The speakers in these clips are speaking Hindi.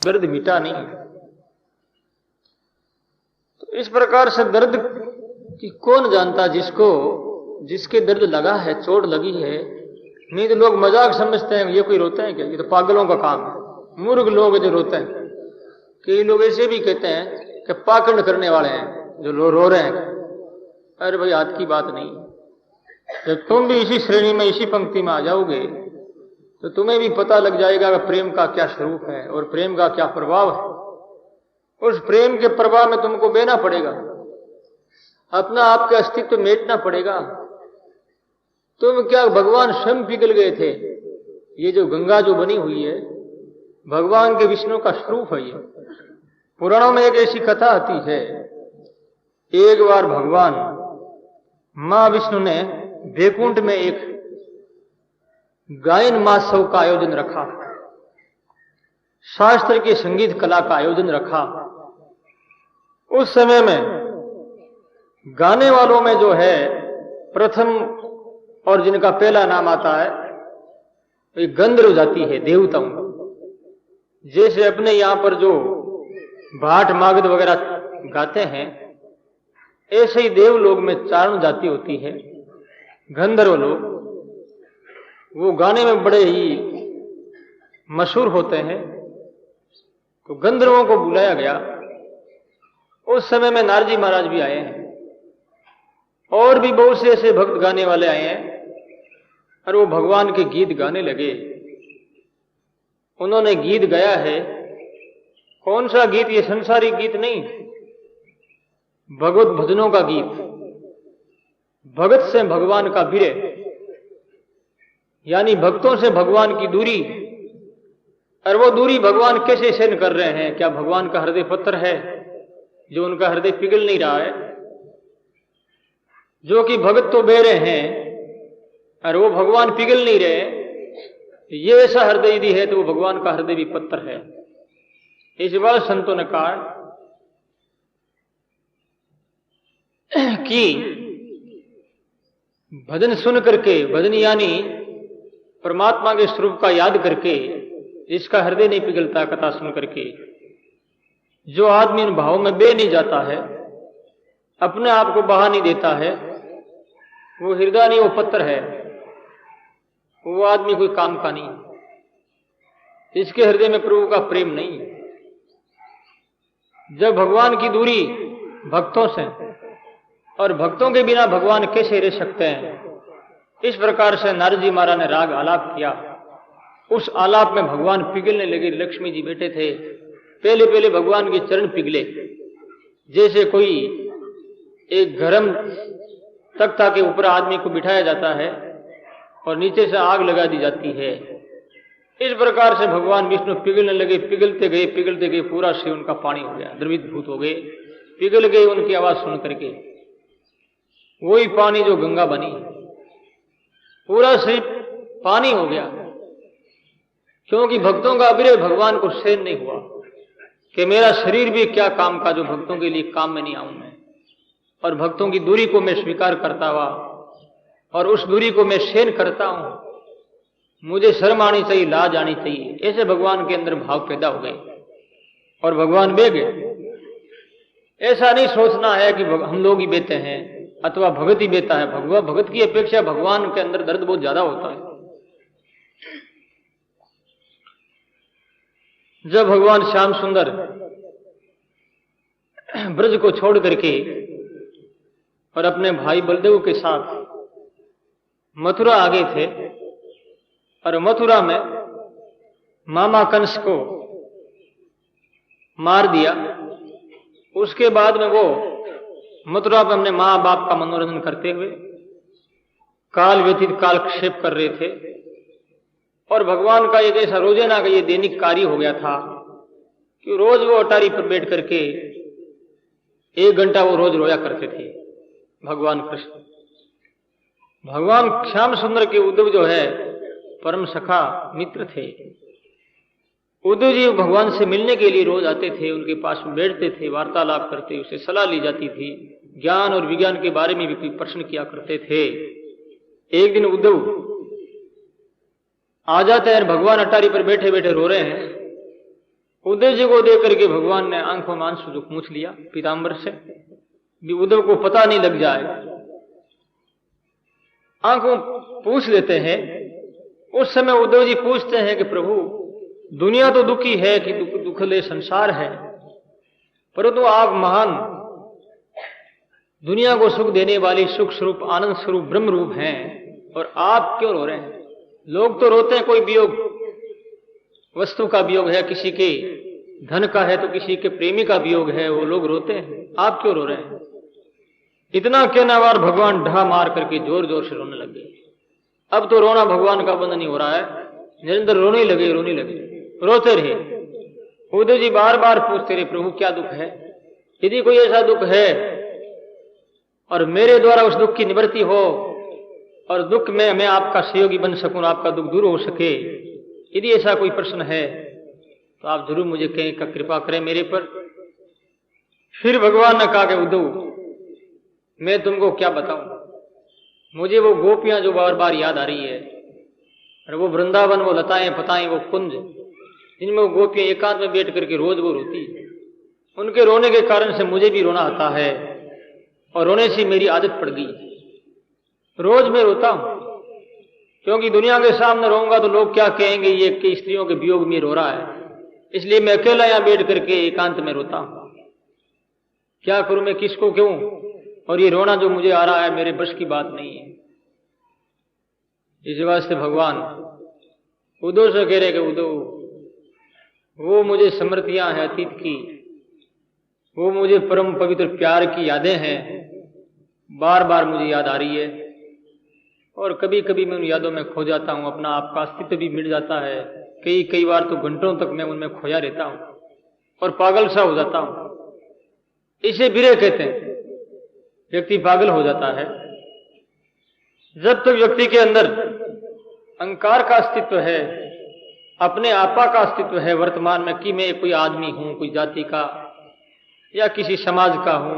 दर्द मिटा नहीं। तो इस प्रकार से दर्द की कौन जानता, जिसके दर्द लगा है, चोट लगी है। नहीं तो लोग मजाक समझते हैं, ये कोई रोता है क्या, ये तो पागलों का काम है, मूर्ख लोग जो रोते हैं। कई लोग ऐसे भी कहते हैं कि पाखंड करने वाले हैं जो रो रहे हैं। अरे भाई, आज की बात नहीं। जब तुम भी इसी श्रेणी में, इसी पंक्ति में आ जाओगे तो तुम्हें भी पता लग जाएगा कि प्रेम का क्या स्वरूप है और प्रेम का क्या प्रभाव है। उस प्रेम के प्रभाव में तुमको बहना पड़ेगा, अपना आपके अस्तित्व मेटना पड़ेगा। तुम क्या, भगवान स्वयं पिघल गए थे। ये जो गंगा जो बनी हुई है, भगवान के विष्णु का स्वरूप है। ये पुराणों में एक ऐसी कथा आती है, एक बार भगवान मां विष्णु ने वैकुंठ में एक गायन महोत्सव का आयोजन रखा, शास्त्र के संगीत कला का आयोजन रखा। उस समय में गाने वालों में जो है प्रथम और जिनका पहला नाम आता है, वे गंधर्व जाति है, देवताओं। जैसे अपने यहां पर जो भाट मागध वगैरह गाते हैं, ऐसे ही देवलोक में चारण जाति होती है, गंधर्व लोग। वो गाने में बड़े ही मशहूर होते हैं। तो गंधर्वों को बुलाया गया। उस समय में नारजी महाराज भी आए हैं और भी बहुत से ऐसे भक्त गाने वाले आए हैं, और वो भगवान के गीत गाने लगे। उन्होंने गीत गाया है। कौन सा गीत? ये संसारी गीत नहीं, भगवत भजनों का गीत। भगत से भगवान का विरह, यानी भक्तों से भगवान की दूरी। और वो दूरी भगवान कैसे सहन कर रहे हैं? क्या भगवान का हृदय पत्थर है जो उनका हृदय पिघल नहीं रहा है? जो कि भगत तो बह रहे हैं और वो भगवान पिघल नहीं रहे। ये ऐसा हृदय यदि है तो वो भगवान का हृदय भी पत्थर है। इस बार संतों ने कहा कि भजन सुन करके, भजन यानी परमात्मा के स्वरूप का याद करके, जिसका हृदय नहीं पिघलता कथा सुन करके, जो आदमी इन भाव में बह नहीं जाता है, अपने आप को बहा नहीं देता है, वो हृदय नहीं, वो पत्थर है। वो आदमी कोई काम का नहीं। इसके हृदय में प्रभु का प्रेम नहीं। जब भगवान की दूरी भक्तों से, और भक्तों के बिना भगवान कैसे रह सकते हैं, इस प्रकार से नारद जी महाराज ने राग आलाप किया। उस आलाप में भगवान पिघलने लगे। लक्ष्मी जी बैठे थे। पहले पहले भगवान के चरण पिघले, जैसे कोई एक गरम तख्ता के ऊपर आदमी को बिठाया जाता है और नीचे से आग लगा दी जाती है। इस प्रकार से भगवान विष्णु पिघलने लगे। पिघलते गए, पूरा शरीर उनका पानी हो गया, द्रवीभूत हो गए, पिघल गए। उनकी आवाज सुन करके वही पानी जो गंगा बनी, पूरा शरीर पानी हो गया। क्योंकि भक्तों का अविरह भगवान को सहन नहीं हुआ कि मेरा शरीर भी क्या काम का, जो भक्तों के लिए काम में नहीं आऊं मैं। और भक्तों की दूरी को मैं स्वीकार करता हुआ और उस दूरी को मैं सहन करता हूं। मुझे शर्म आनी चाहिए, लाज आनी चाहिए। ऐसे भगवान के अंदर भाव पैदा हो गए और भगवान बह गए। ऐसा नहीं सोचना है कि हम लोग ही बेते हैं अथवा भगत ही बेता है। भगत की अपेक्षा भगवान के अंदर दर्द बहुत ज्यादा होता है। जब भगवान श्याम सुंदर ब्रज को छोड़ करके और अपने भाई बलदेव के साथ मथुरा आ गए थे, और मथुरा में मामा कंस को मार दिया, उसके बाद में वो मथुरा पर अपने माँ बाप का मनोरंजन करते हुए काल व्यतीत कालक्षेप कर रहे थे। और भगवान का एक ऐसा रोजाना का ये दैनिक कार्य हो गया था कि रोज वो अटारी पर बैठ करके 1 घंटा वो रोज रोया करते थे भगवान कृष्ण। भगवान श्याम सुंदर के उद्धव जो है परम सखा मित्र थे। उद्धव जी भगवान से मिलने के लिए रोज आते थे, उनके पास में बैठते थे, वार्तालाप करते, उससे सलाह ली जाती थी, ज्ञान और विज्ञान के बारे में भी कोई प्रश्न किया करते थे। एक दिन उद्धव आ जाते हैं, भगवान अटारी पर बैठे बैठे रो रहे हैं। उद्धव जी को देख करके भगवान ने आंखों में आंसू जो पूछ लिया पीताम्बर से, भी उद्धव को पता नहीं लग जाए। आंखों पूछ लेते हैं। उस समय उद्धव जी पूछते हैं कि प्रभु, दुनिया तो दुखी है कि दुखले संसार है, परंतु आप महान दुनिया को सुख देने वाली सुख स्वरूप आनंद स्वरूप ब्रह्म रूप हैं, और आप क्यों रो रहे हैं? लोग तो रोते हैं, कोई वियोग वस्तु का वियोग है, किसी के धन का है, तो किसी के प्रेमी का वियोग है, वो लोग रोते हैं, आप क्यों रो रहे हैं? इतना कहना बार भगवान ढहा मार करके जोर जोर से रोने लग गए। अब तो रोना भगवान का बंद नहीं हो रहा है, निरंतर रोने लगे, रोते रहे। उद्धव जी बार बार पूछते रहे, प्रभु क्या दुख है? यदि कोई ऐसा दुख है और मेरे द्वारा उस दुख की निवृत्ति हो और दुख में मैं आपका सहयोगी बन सकूं, आपका दुख दूर हो सके, यदि ऐसा कोई प्रश्न है तो आप जरूर मुझे कहें, का कृपा करें मेरे पर। फिर भगवान ने कहा कि उद्धव, मैं तुमको क्या बताऊं, मुझे वो गोपियां जो बार बार याद आ रही है, और वो वृंदावन, वो लताएं पताएं, वो कुंज जिनमें वो गोपियां एकांत में बैठ करके रोज वो रोती है, उनके रोने के कारण से मुझे भी रोना आता है, और रोने से मेरी आदत पड़ गई। रोज मैं रोता हूं, क्योंकि दुनिया के सामने रहूंगा तो लोग क्या कहेंगे, ये कि स्त्रियों के वियोग में रो रहा है, इसलिए मैं अकेला यहां बैठ करके एकांत में रोता हूं। क्या करूं मैं, किसको क्यों? और ये रोना जो मुझे आ रहा है मेरे बस की बात नहीं है। इस वास्ते भगवान उद्धव से कह रहे कि उद्धव, वो मुझे स्मृतियां हैं अतीत की, वो मुझे परम पवित्र प्यार की यादें हैं, बार बार मुझे याद आ रही है, और कभी कभी मैं उन यादों में खो जाता हूं, अपना आपका अस्तित्व भी मिट जाता है। कई बार तो घंटों तक मैं उनमें खोया रहता हूं और पागल सा हो जाता हूं। इसे विरह कहते हैं, व्यक्ति पागल हो जाता है। जब तक व्यक्ति के अंदर अहंकार का अस्तित्व है, अपने आपा का अस्तित्व है वर्तमान में, कि मैं कोई आदमी हूं, कोई जाति का या किसी समाज का हूं,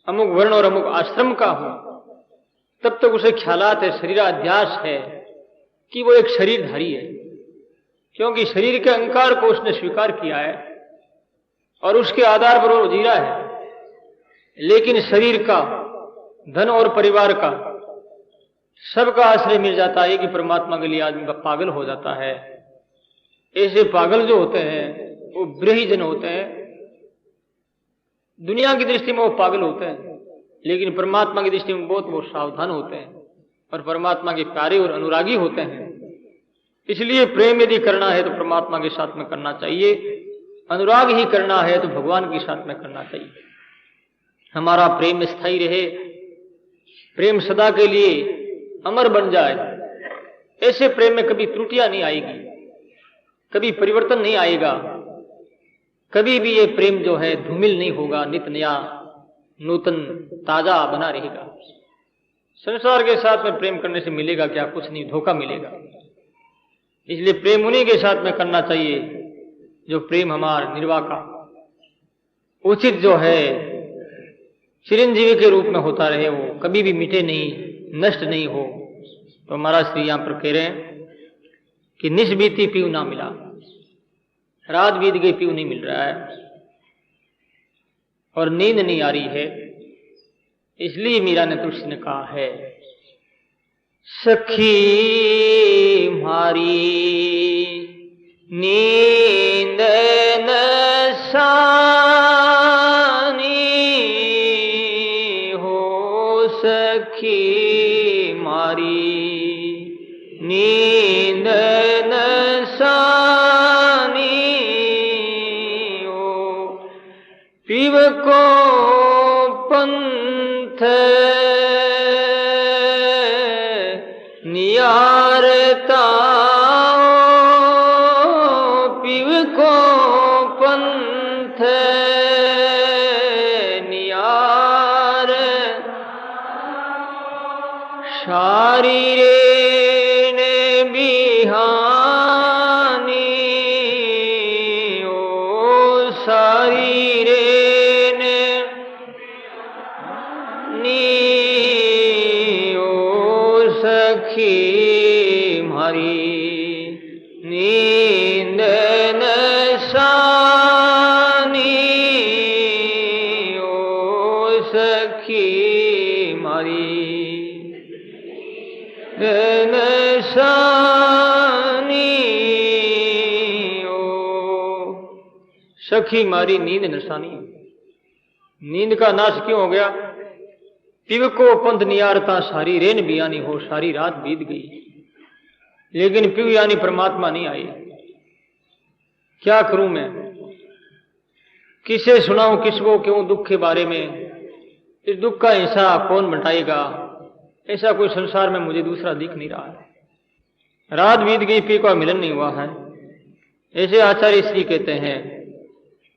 अमुक वर्ण और अमुक आश्रम का हूं, तब तक उसे ख्यालात है, शरीराध्यास है कि वो एक शरीरधारी है, क्योंकि शरीर के अहंकार को उसने स्वीकार किया है और उसके आधार पर वो जी रहा है। लेकिन शरीर का, धन और परिवार का, सबका आश्रय मिल जाता है कि परमात्मा के लिए आदमी का पागल हो जाता है। ऐसे पागल जो होते हैं वो ब्रही जन होते हैं। दुनिया की दृष्टि में वो पागल होते हैं, लेकिन परमात्मा की दृष्टि में बहुत वो सावधान होते हैं और परमात्मा के प्यारे और अनुरागी होते हैं। इसलिए प्रेम यदि करना है तो परमात्मा के साथ में करना चाहिए, अनुराग ही करना है तो भगवान के साथ में करना चाहिए। हमारा प्रेम स्थायी रहे, प्रेम सदा के लिए अमर बन जाए। ऐसे प्रेम में कभी त्रुटियां नहीं आएगी, कभी परिवर्तन नहीं आएगा, कभी भी ये प्रेम जो है धूमिल नहीं होगा, नित नया नूतन ताजा बना रहेगा। संसार के साथ में प्रेम करने से मिलेगा क्या? कुछ नहीं, धोखा मिलेगा। इसलिए प्रेम उन्हीं के साथ में करना चाहिए जो प्रेम हमारा निर्वाह का उचित जो है चिरंजीवी के रूप में होता रहे, वो कभी भी मिटे नहीं, नष्ट नहीं हो। तो महाराज श्री यहां पर कह रहे हैं कि निश बीती पीऊ ना मिला, रात बीत गई पीऊ नहीं मिल रहा है और नींद नहीं आ रही है। इसलिए मीरा ने तुलसी ने कहा है, सखी मारी नींद न सानी हो, सखी मारी नींद न सानी हो, पीव को पंथ नियारता, पीव को पंथ नियार, शारीरे ने बिहानी ओ, शारीरे ने नी ओ, सखी मारी नींद न सा सखी मारी नशानी ओ सखी मारी नींद नशानी। नींद का नाश क्यों हो गया? पिव को पंथ नियारता सारी रेन बियानी हो, सारी रात बीत गई लेकिन पिव यानी परमात्मा नहीं आई। क्या करूं मैं, किसे सुनाऊं, किसको क्यों दुख के बारे में? इस दुख का हिस्सा कौन बंटाएगा? ऐसा कोई संसार में मुझे दूसरा दिख नहीं रहा है। रात बीत गई, पी का मिलन नहीं हुआ है। ऐसे आचार्य श्री कहते हैं,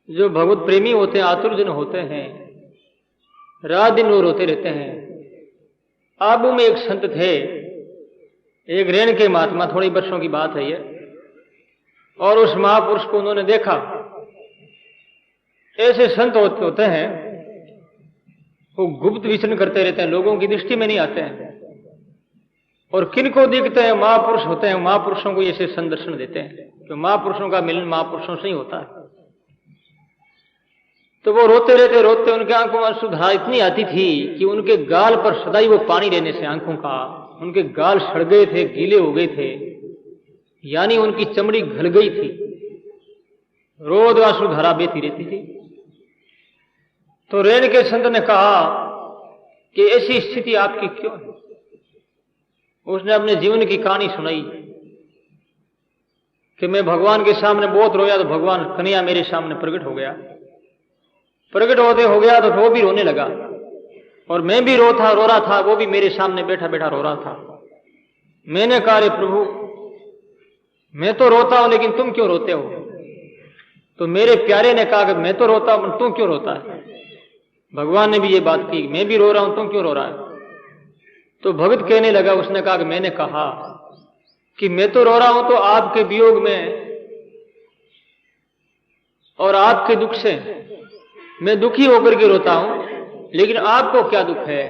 जो भगवत प्रेमी होते हैं, आतुरजन होते हैं, रात दिन वो रोते रहते हैं। आबू में एक संत थे, एक रेण के महात्मा, थोड़ी वर्षों की बात है ये, और उस महापुरुष को उन्होंने देखा। ऐसे संत होते हैं, वो गुप्त विचरण करते रहते हैं, लोगों की दृष्टि में नहीं आते हैं, और किनको दिखते हैं? महापुरुष होते हैं। महापुरुषों को ऐसे संदर्शन देते हैं, तो महापुरुषों का मिलन महापुरुषों से ही होता है। तो वो रोते रहते, रोते उनके आंखों में अश्रुधारा इतनी आती थी कि उनके गाल पर सदाई वो पानी रहने से आंखों का, उनके गाल सड़ गए थे, गीले हो गए थे, यानी उनकी चमड़ी घल गई थी, रोज अश्रुधारा बहती रहती थी। तो रेण के संत ने कहा कि ऐसी स्थिति आपकी क्यों है? उसने अपने जीवन की कहानी सुनाई कि मैं भगवान के सामने बहुत रोया तो भगवान कन्हैया मेरे सामने प्रकट हो गया। प्रकट होते हो गया तो वो भी रोने लगा, और मैं भी रो रहा था, वो भी मेरे सामने बैठा बैठा रो रहा था। मैंने कहा, रे प्रभु, मैं तो रोता हूं लेकिन तुम क्यों रोते हो? तो मेरे प्यारे ने कहा कि मैं तो रोता हूं, तू क्यों रोता है? भगवान ने भी ये बात की, मैं भी रो रहा हूं, तुम क्यों रो रहा है? तो भगत कहने लगा, उसने कहा कि मैंने कहा कि मैं तो रो रहा हूं तो आपके वियोग में और आपके दुख से मैं दुखी होकर के रोता हूं, लेकिन आपको क्या दुख है?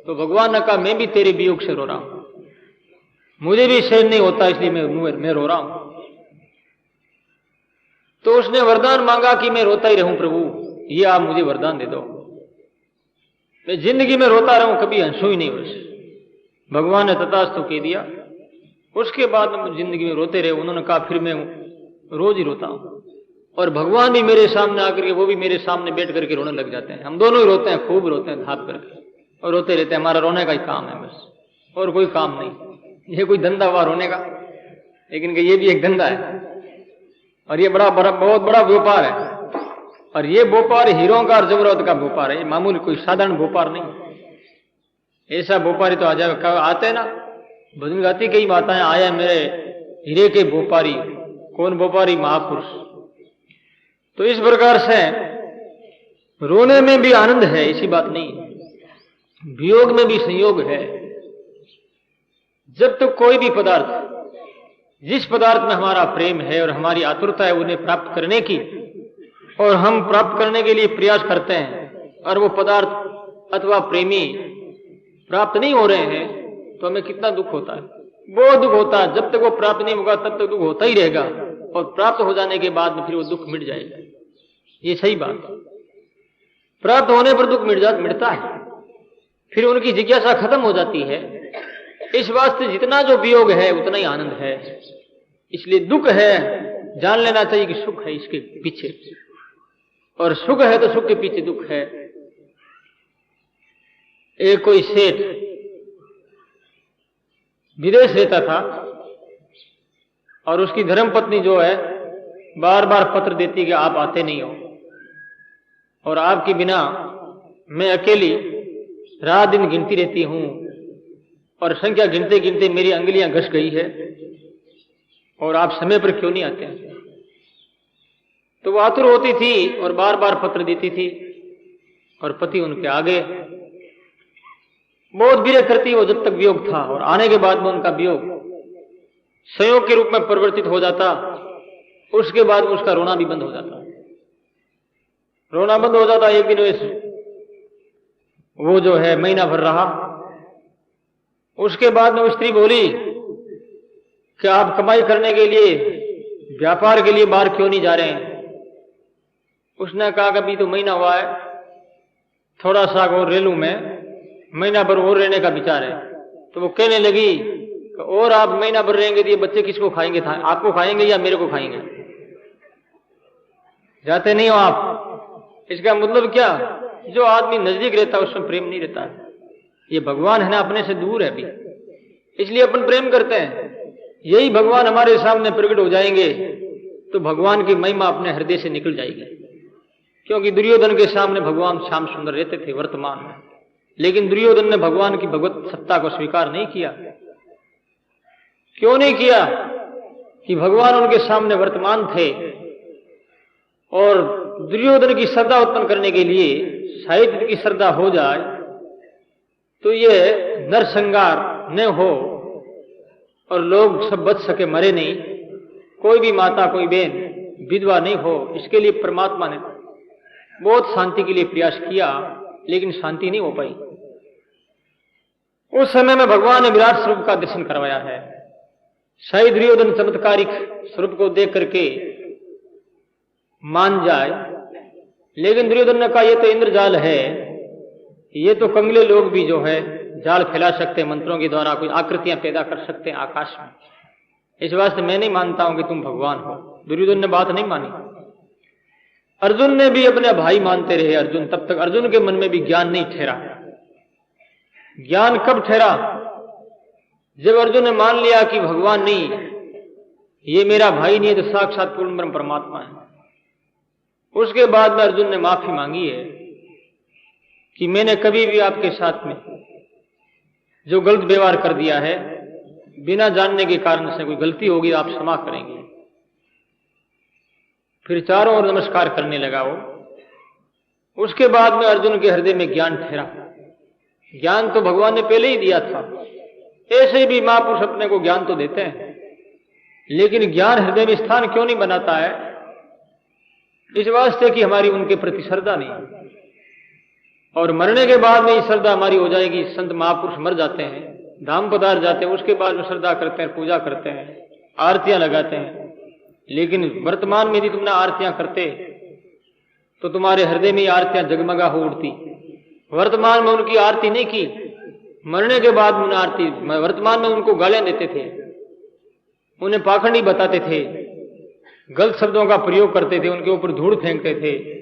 तो भगवान ने कहा, मैं भी तेरे वियोग से रो रहा हूं, मुझे भी सहन नहीं होता, इसलिए मैं रो रहा हूं। तो उसने वरदान मांगा कि मैं रोता ही रहूं प्रभु, ये आप मुझे वरदान दे दो, मैं जिंदगी में रोता रहूं, कभी हंसू ही नहीं बस। भगवान ने तथास्तु कह दिया। उसके बाद जिंदगी में रोते रहे। उन्होंने कहा, फिर मैं रोज ही रोता हूं, और भगवान भी मेरे सामने आकर के, वो भी मेरे सामने बैठ करके रोने लग जाते हैं। हम दोनों ही रोते हैं, खूब रोते हैं, धाप करके, और रोते रहते हैं। हमारा रोने का ही काम है बस, और कोई काम नहीं। ये कोई धंधा हुआ रोने का, लेकिन ये भी एक धंधा है, और ये बहुत बड़ा व्यापार है। और ये व्यापार हीरों का और जबरदस्त का व्यापार है, ये मामूली कोई साधारण व्यापार नहीं। ऐसा व्यापारी तो आ जाए, आते हैं ना भजन गाती कई माताएं, आया मेरे हीरे के व्यापारी। कौन व्यापारी? महापुरुष। तो इस प्रकार से रोने में भी आनंद है, ऐसी बात नहीं, वियोग में भी संयोग है। जब तक कोई भी पदार्थ, जिस पदार्थ में हमारा प्रेम है और हमारी आतुरता है उन्हें प्राप्त करने की, और हम प्राप्त करने के लिए प्रयास करते हैं, और वो पदार्थ अथवा प्रेमी प्राप्त नहीं हो रहे हैं, तो हमें कितना दुख होता है। बहुत दुख होता है। जब तक वो प्राप्त नहीं होगा तब तक दुख होता ही रहेगा, और प्राप्त हो जाने के बाद में फिर वो दुख मिट जाएगा। ये सही बात है। प्राप्त होने पर दुख मिटता है, फिर उनकी जिज्ञासा खत्म हो जाती है। इस वास्ते जितना जो वियोग है उतना ही आनंद है। इसलिए दुख है, जान लेना चाहिए कि सुख है इसके पीछे, और सुख है तो सुख के पीछे दुख है। एक कोई सेठ विदेश रहता था, और उसकी धर्मपत्नी जो है बार बार पत्र देती कि आप आते नहीं हो, और आपके बिना मैं अकेली रात दिन गिनती रहती हूं, और संख्या गिनते गिनते मेरी अंगुलियां घस गई है, और आप समय पर क्यों नहीं आते हैं? तो वो आतुर होती थी और बार बार पत्र देती थी, और पति उनके आगे बहुत विरह करती वो जब तक वियोग था, और आने के बाद में उनका वियोग संयोग के रूप में परिवर्तित हो जाता। उसके बाद में उसका रोना भी बंद हो जाता, रोना बंद हो जाता। एक दिन वो जो है महीना भर रहा। उसके बाद में वो स्त्री बोली कि आप कमाई करने के लिए, व्यापार के लिए बाहर क्यों नहीं जा रहे हैं? उसने कहा कि अभी तो महीना हुआ है, थोड़ा सा और रेलू में महीना भर और रहने का विचार है। तो वो कहने लगी कि और आप महीना भर रहेंगे तो ये बच्चे किसको खाएंगे? आपको खाएंगे या मेरे को खाएंगे? जाते नहीं हो आप। इसका मतलब क्या? जो आदमी नजदीक रहता है उसमें प्रेम नहीं रहता है। ये भगवान है ना, अपने से दूर है अभी, इसलिए अपन प्रेम करते हैं। यही भगवान हमारे सामने प्रकट हो जाएंगे तो भगवान की महिमा अपने हृदय से निकल जाएगी। क्योंकि दुर्योधन के सामने भगवान श्याम सुंदर रहते थे वर्तमान में, लेकिन दुर्योधन ने भगवान की भगवत सत्ता को स्वीकार नहीं किया। क्यों नहीं किया? कि भगवान उनके सामने वर्तमान थे और दुर्योधन की श्रद्धा उत्पन्न करने के लिए साहित्य की श्रद्धा हो जाए तो ये नरसंहार न हो और लोग सब बच सके, मरे नहीं, कोई भी माता कोई बहन विधवा नहीं हो। इसके लिए परमात्मा ने बहुत शांति के लिए प्रयास किया, लेकिन शांति नहीं हो पाई। उस समय में भगवान ने विराट स्वरूप का दर्शन करवाया है। शायद दुर्योधन चमत्कारिक स्वरूप को देख करके मान जाए, लेकिन दुर्योधन ने कहा यह तो इंद्रजाल है, ये तो कंगले लोग भी जो है जाल फैला सकते हैं, मंत्रों के द्वारा कोई आकृतियां पैदा कर सकते हैं आकाश में। इस वास्ते मैं नहीं मानता हूं कि तुम भगवान हो। दुर्योधन ने बात नहीं मानी। अर्जुन ने भी अपने भाई मानते रहे अर्जुन, तब तक अर्जुन के मन में भी ज्ञान नहीं ठहरा। ज्ञान कब ठहरा? जब अर्जुन ने मान लिया कि भगवान नहीं, ये मेरा भाई नहीं है, तो साक्षात पूर्ण ब्रह्म परमात्मा है। उसके बाद में अर्जुन ने माफी मांगी है कि मैंने कभी भी आपके साथ में जो गलत व्यवहार कर दिया है, बिना जानने के कारण से कोई गलती होगी, आप क्षमा करेंगे। फिर चारों ओर नमस्कार करने लगा वो। उसके बाद में अर्जुन के हृदय में ज्ञान ठहरा। ज्ञान तो भगवान ने पहले ही दिया था। ऐसे भी महापुरुष अपने को ज्ञान तो देते हैं, लेकिन ज्ञान हृदय में स्थान क्यों नहीं बनाता है? इस वास्ते कि हमारी उनके प्रति श्रद्धा नहीं, और मरने के बाद में ही श्रद्धा हमारी हो जाएगी। संत महापुरुष मर जाते हैं, धाम पधार जाते हैं, उसके बाद में श्रद्धा करते हैं, पूजा करते हैं, आरतियां लगाते हैं। लेकिन वर्तमान में यदि तुमने आरतियां करते तो तुम्हारे हृदय में आरतियां जगमगा हो उठती। वर्तमान में उनकी आरती नहीं की, मरने के बाद उन्हें आरती, वर्तमान में उनको गालियां देते थे, उन्हें पाखंडी बताते थे, गलत शब्दों का प्रयोग करते थे, उनके ऊपर धूल फेंकते थे,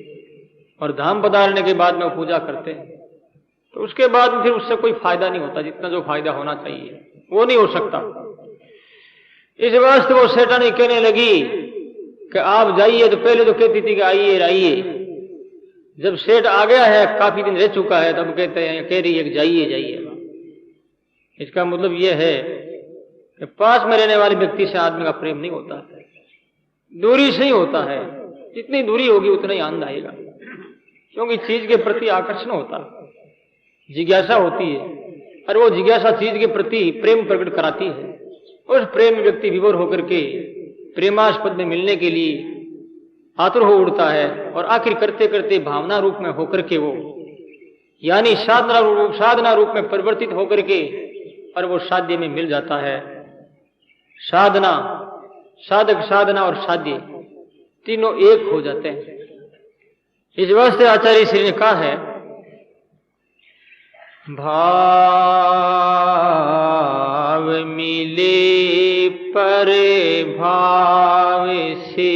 और धाम पधारने के बाद में पूजा करते हैं। तो उसके बाद फिर उससे कोई फायदा नहीं होता, जितना जो फायदा होना चाहिए वो नहीं हो सकता। इस वास्ते वो शैतानी कहने लगी कि आप जाइए। तो पहले तो कहती थी कि आइए आइए, जब सेठ आ गया है, काफी दिन रह चुका है, तब कहते हैं, कह रही है कि जाइए जाइए। इसका मतलब यह है कि पास में रहने वाले व्यक्ति से आदमी का प्रेम नहीं होता है, दूरी से ही होता है। जितनी दूरी होगी उतना ही आनंद आएगा, क्योंकि चीज के प्रति आकर्षण होता है, जिज्ञासा होती है, और वो जिज्ञासा चीज के प्रति प्रेम प्रकट कराती है। उस प्रेम व्यक्ति विभोर होकर के प्रेमास्पद में मिलने के लिए आतुर हो उठता है, और आखिर करते करते भावना रूप में होकर के वो, यानी साधना रूप में परिवर्तित होकर के, और वो साध्य में मिल जाता है। साधना, साधक, साधना और साध्य तीनों एक हो जाते हैं। इस वास्ते आचार्य श्री ने कहा है, भाव मिले पर भाव से,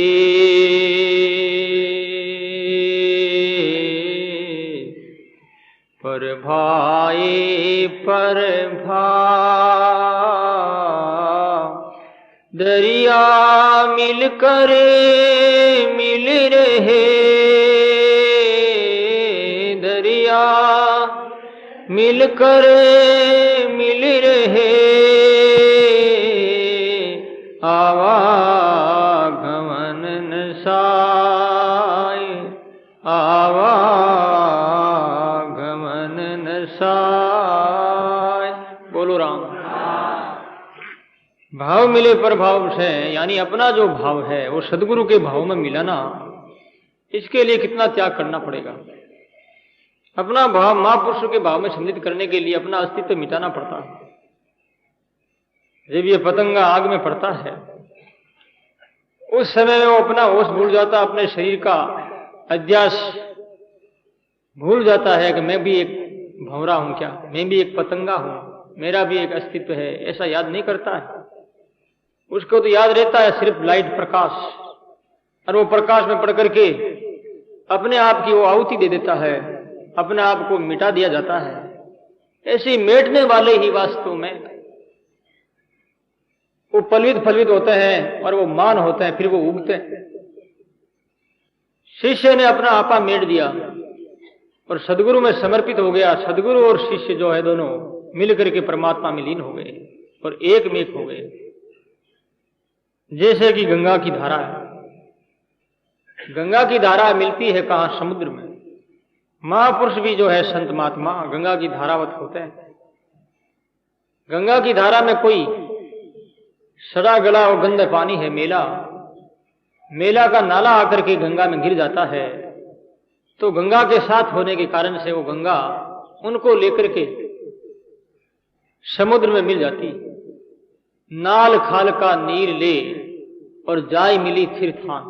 पर भाए पर भाव, दरिया मिलकर मिल रहे, दरिया मिलकर मिल रहे, आवागमन नसाए, आवागमन नसाए। बोलो राम। भाव मिले पर भाव से, यानी अपना जो भाव है वो सदगुरु के भाव में मिलाना, इसके लिए कितना त्याग करना पड़ेगा। अपना भाव महापुरुषों के भाव में सम्मिलित करने के लिए अपना अस्तित्व मिटाना पड़ता है। जब ये पतंगा आग में पड़ता है, उस समय में वो अपना होश भूल जाता, अपने शरीर का अध्यास भूल जाता है कि मैं भी एक भंवरा हूं, क्या मैं भी एक पतंगा हूं, मेरा भी एक अस्तित्व है, ऐसा याद नहीं करता है। उसको तो याद रहता है सिर्फ लाइट, प्रकाश, और वो प्रकाश में पढ़ करके अपने आप की वो आहुति दे देता है, अपने आप को मिटा दिया जाता है। ऐसे मेटने वाले ही वास्तव में वो पलवित फलवित होते हैं और वो मान होते हैं, फिर वो उगते हैं। शिष्य ने अपना आपा मेट दिया और सदगुरु में समर्पित हो गया। सदगुरु और शिष्य जो है दोनों मिलकर के परमात्मा में लीन हो गए और एक में एक हो गए, जैसे कि गंगा की धारा है। गंगा की धारा मिलती है कहां? समुद्र में। महापुरुष भी जो है संत महात्मा गंगा की धारावत होते हैं। गंगा की धारा में कोई सड़ा गला और गंदा पानी है, मेला का नाला आकर के गंगा में गिर जाता है, तो गंगा के साथ होने के कारण से वो गंगा उनको लेकर के समुद्र में मिल जाती। नाल खाल का नीर ले और जाय मिली थिर थान।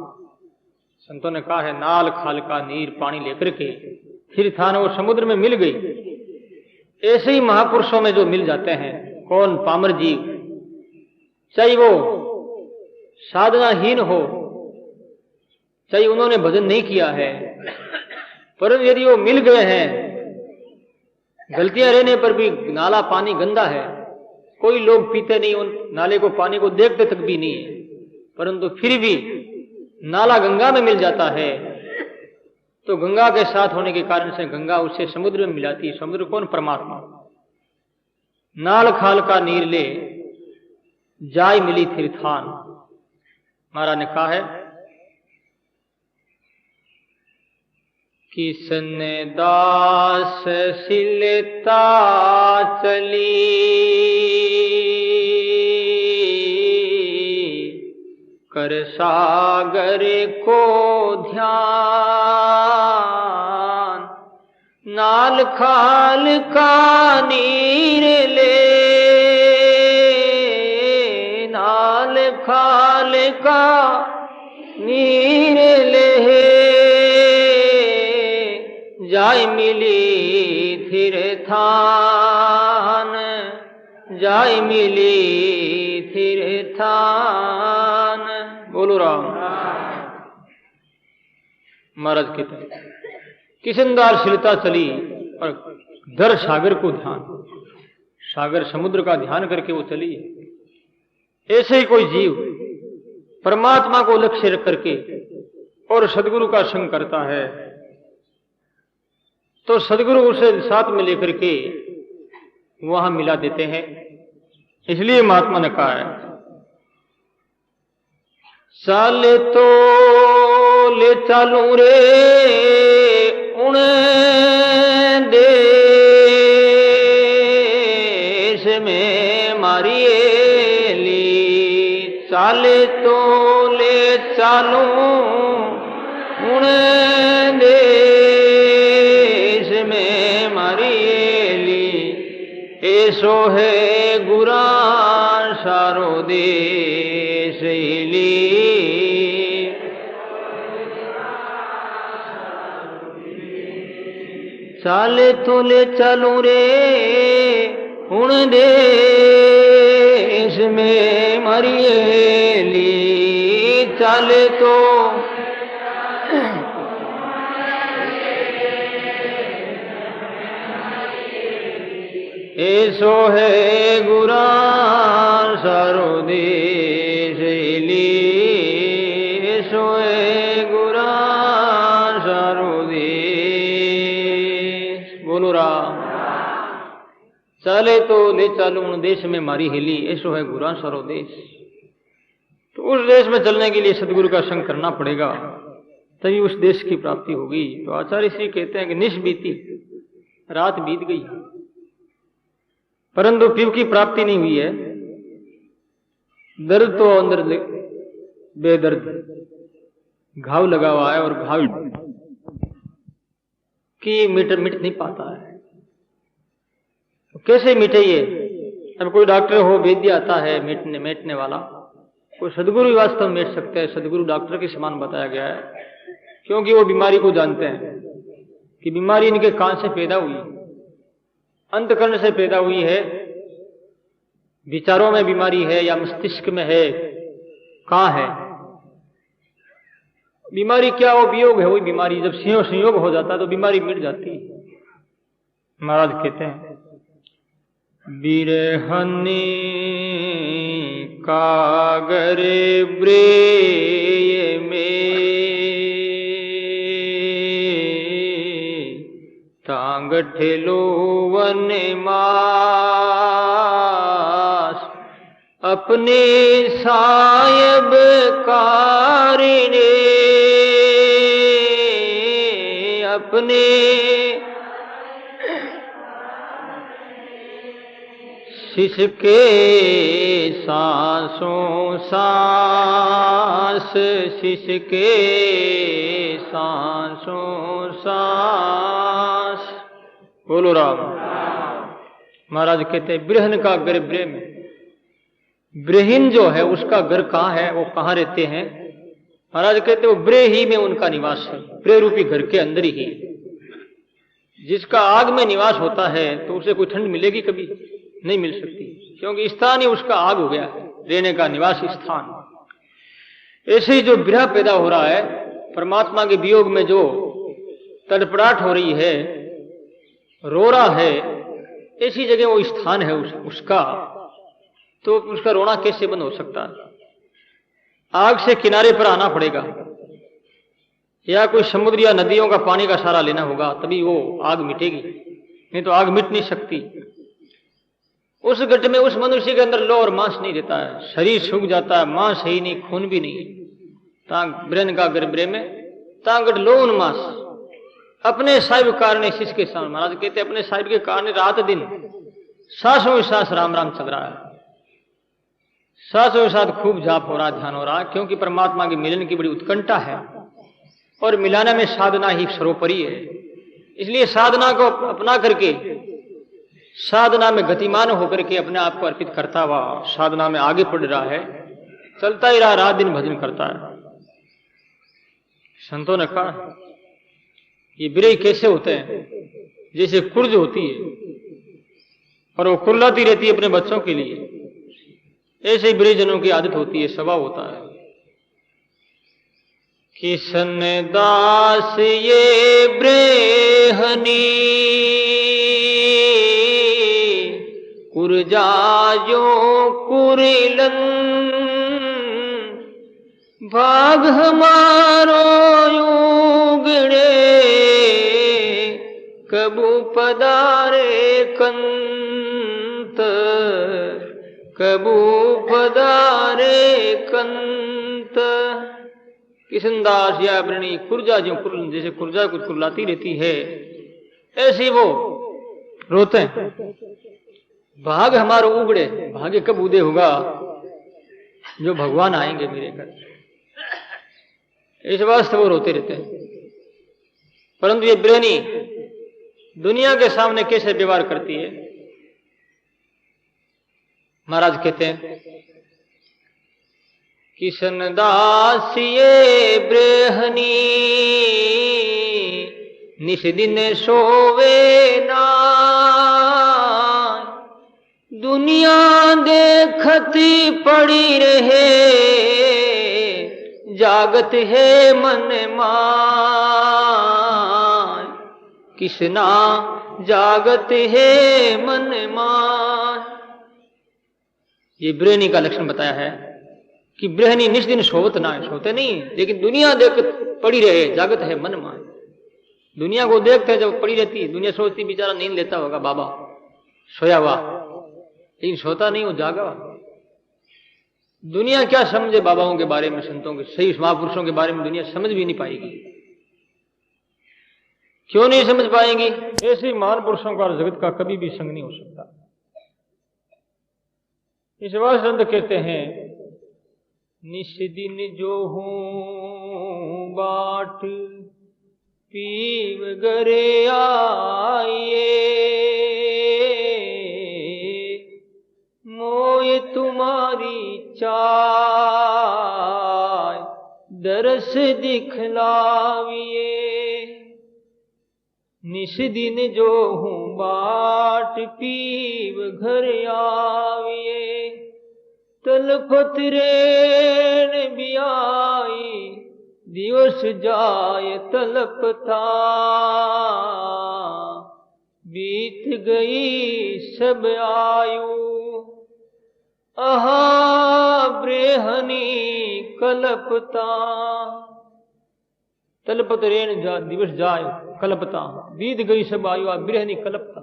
संतों ने कहा है नाल खाल का नीर पानी लेकर के थिर थान, वो समुद्र में मिल गई। ऐसे ही महापुरुषों में जो मिल जाते हैं, कौन? पामर जीव, चाहे वो साधनाहीन हो, चाहे उन्होंने भजन नहीं किया है, परंतु यदि वो मिल गए हैं, गलतियां रहने पर भी नाला पानी गंदा है, कोई लोग पीते नहीं, उन नाले को पानी को देखते तक भी नहीं है, परंतु फिर भी नाला गंगा में मिल जाता है, तो गंगा के साथ होने के कारण से गंगा उससे समुद्र में मिलाती है। समुद्र कौन? परमात्मा। नाल खाल का नीर ले जाय मिली थिर थान। महाराज ने कहा है किसन दास सिलता चली, कर सागर को ध्यान, नाल खाल का नीर ले, नाल खाल का नीर ले, जाय मिली थिर थान, जाय मिली थिर थान। बोलो राम। महाराज कहते हैं किसनदार सिलता चली और दर सागर को ध्यान, सागर समुद्र का ध्यान करके वो चली। ऐसे ही कोई जीव परमात्मा को लक्ष्य रख करके और सदगुरु का संग करता है, तो सदगुरु उसे साथ में लेकर के वहां मिला देते हैं। इसलिए महात्मा ने कहा है साले तो ले चालू रे उन देश में मारी ली, साले तो ले चालू उन देश में मारी ली, ऐसो है गुरान सारो देश ली। चाले तो ले चालू रे उन देश में मरिए ली, चाले तो ऐसो है गुरान सारो देश ली, ऐसो है गुरान सारो देश। बोलो राम। चले तो ले चालू उन देश में मारी हिली, ऐसो है गुरान सारो देश। तो उस देश में चलने के लिए सदगुरु का संग करना पड़ेगा, तभी उस देश की प्राप्ति होगी। तो आचार्य श्री कहते हैं कि निश बीती, रात बीत गई, परंतु पिव की प्राप्ति नहीं हुई है। दर्द तो अंदर बेदर्द घाव लगा हुआ है और घाव की मिट नहीं पाता है। तो कैसे मिटे ये? अब कोई डॉक्टर हो, वैद्य आता है मेटने वाला, कोई सदगुरु वास्तव में मेट सकते हैं। सदगुरु डॉक्टर के समान बताया गया है, क्योंकि वो बीमारी को जानते हैं। कि बीमारी इनके कान से पैदा हुई, अंतकरण से पैदा हुई है, विचारों में बीमारी है या मस्तिष्क में है, कहां है बीमारी? क्या वो वियोग है वही बीमारी? जब संयोग हो जाता है तो बीमारी मिट जाती है। महाराज कहते हैं बिरहनी कागर ब्रेय में तांगठ लोवन मास अपने सायब कारिणे अपने सिसके सांसों सांस सिसके सांसों सांस। बोलो राम। महाराज कहते हैं बृहन का घर ब्रह में। ब्रहीन जो है उसका घर कहाँ है, वो कहाँ रहते हैं? महाराज कहते वो ब्रह ही में उनका निवास है, ब्रह रूपी घर के अंदर ही। जिसका आग में निवास होता है तो उसे कोई ठंड मिलेगी? कभी नहीं मिल सकती, क्योंकि स्थान ही उसका आग हो गया है, रहने का निवास स्थान। ऐसे ही जो ब्रह पैदा हो रहा है, परमात्मा के वियोग में जो तड़पड़ाहट हो रही है, रो रहा है, ऐसी जगह वो स्थान है उसका, तो उसका रोना कैसे बंद हो सकता है? आग से किनारे पर आना पड़ेगा या कोई समुद्र या नदियों का पानी का सहारा लेना होगा, तभी वो आग मिटेगी, नहीं तो आग मिट नहीं सकती। उस घट में उस मनुष्य के अंदर लौ और मांस नहीं रहता है, शरीर सूख जाता है, मांस है ही नहीं, खून भी नहीं। तांग ब्रहन का गर्भरे में तांगट लोन मांस अपने साहिब कारण शिष के सामने। महाराज कहते अपने साहिब के कारण रात दिन सांसों के सांस राम राम चल रहा है, सांसों के साथ खूब जाप हो रहा, ध्यान हो रहा, क्योंकि परमात्मा के मिलन की बड़ी उत्कंठा है और मिलाने में साधना ही सर्वोपरि है। इसलिए साधना को अपना करके, साधना में गतिमान होकर के अपने आप को अर्पित करता हुआ साधना में आगे बढ़ रहा है, चलता ही रहा, रात दिन भजन करता है। संतों ने कहा ये ब्रह कैसे होते हैं? जैसे कुर्ज होती है और वो कुर्लाती रहती है अपने बच्चों के लिए, ऐसे ही ब्रहजनों की आदत होती है, स्वभाव होता है। किशन दास ये ब्रहनी कुरजायो कुरिलन भाग हमारो युगड़े कबू पदारे कंत कबू पदारे कंत। किशनदास या ब्रणी कुरजा जो कुरलन, जैसे कुरजा कुछ कुरलाती रहती है, ऐसे वो रोते हैं। भाग हमारा उगड़े, भाग्य कब उदय होगा जो भगवान आएंगे मेरे घर, इस वास्ते वो रोते रहते हैं। परंतु ये ब्रहणी दुनिया के सामने कैसे व्यवहार करती है? महाराज कहते हैं किशन दास ये ब्रहणी निस दिन सोवे ना, दुनिया देखती पड़ी रहे जागत है मन मान। किसना जागत है मन मान। ये ब्रहणी का लक्षण बताया है कि ब्रहणी निस दिन सोवत ना है, सोते नहीं, लेकिन दुनिया देख पड़ी रहे जागत है मन मान। दुनिया को देखते जब पड़ी रहती, दुनिया सोचती बेचारा नींद लेता होगा बाबा सोया हुआ, लेकिन सोता नहीं, वो जागा। दुनिया क्या समझे बाबाओं के बारे में, संतों के, सही महापुरुषों के बारे में दुनिया समझ भी नहीं पाएगी। क्यों नहीं समझ पाएंगी? ऐसे महान पुरुषों का जगत का कभी भी संग नहीं हो सकता। इस बात संत कहते हैं निस दिन जो हूं बाट पीव गरे आइए, मोय तुम्हारी चाय दरस दिखलाविए। निस दिन जो हूँ बाट पीव घर आविए, तलपत रेन बियाई दिवस जाय तलपता, बीत गई सब आयु आहा ब्रेहनी कलपता। तलपत रेन दिवस जाय कलपता, बीत गई सब आयु आ ब्रेहनी कलपता,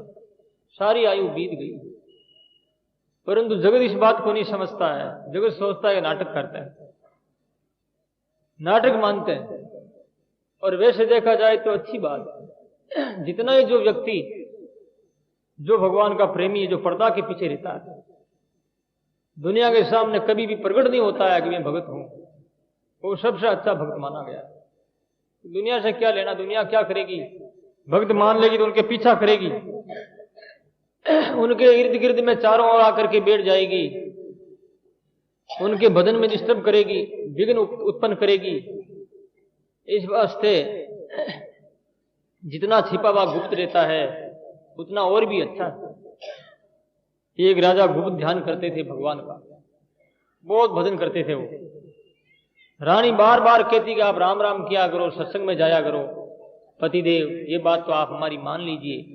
सारी आयु बीत गई। परंतु जगत इस बात को नहीं समझता है। जगत सोचता है नाटक करता है, नाटक मानते हैं। और वैसे देखा जाए तो अच्छी बात है, जितना ही जो व्यक्ति जो भगवान का प्रेमी है, जो पर्दा के पीछे रहता है, दुनिया के सामने कभी भी प्रकट नहीं होता है कि मैं भगत हूं, वो सबसे अच्छा भक्त माना गया। दुनिया से क्या लेना, दुनिया क्या करेगी, भक्त मान लेगी तो उनके पीछा करेगी, उनके इर्द गिर्द में चारों ओर आकर के बैठ जाएगी, उनके भजन में डिस्टर्ब करेगी, विघ्न उत्पन्न करेगी। इस वास्ते जितना छिपा हुआ गुप्त रहता है उतना और भी अच्छा है। एक राजा गुप्त ध्यान करते थे भगवान का, बहुत भजन करते थे वो। रानी बार बार कहती कि आप राम राम किया करो, सत्संग में जाया करो, पतिदेव ये बात तो आप हमारी मान लीजिए।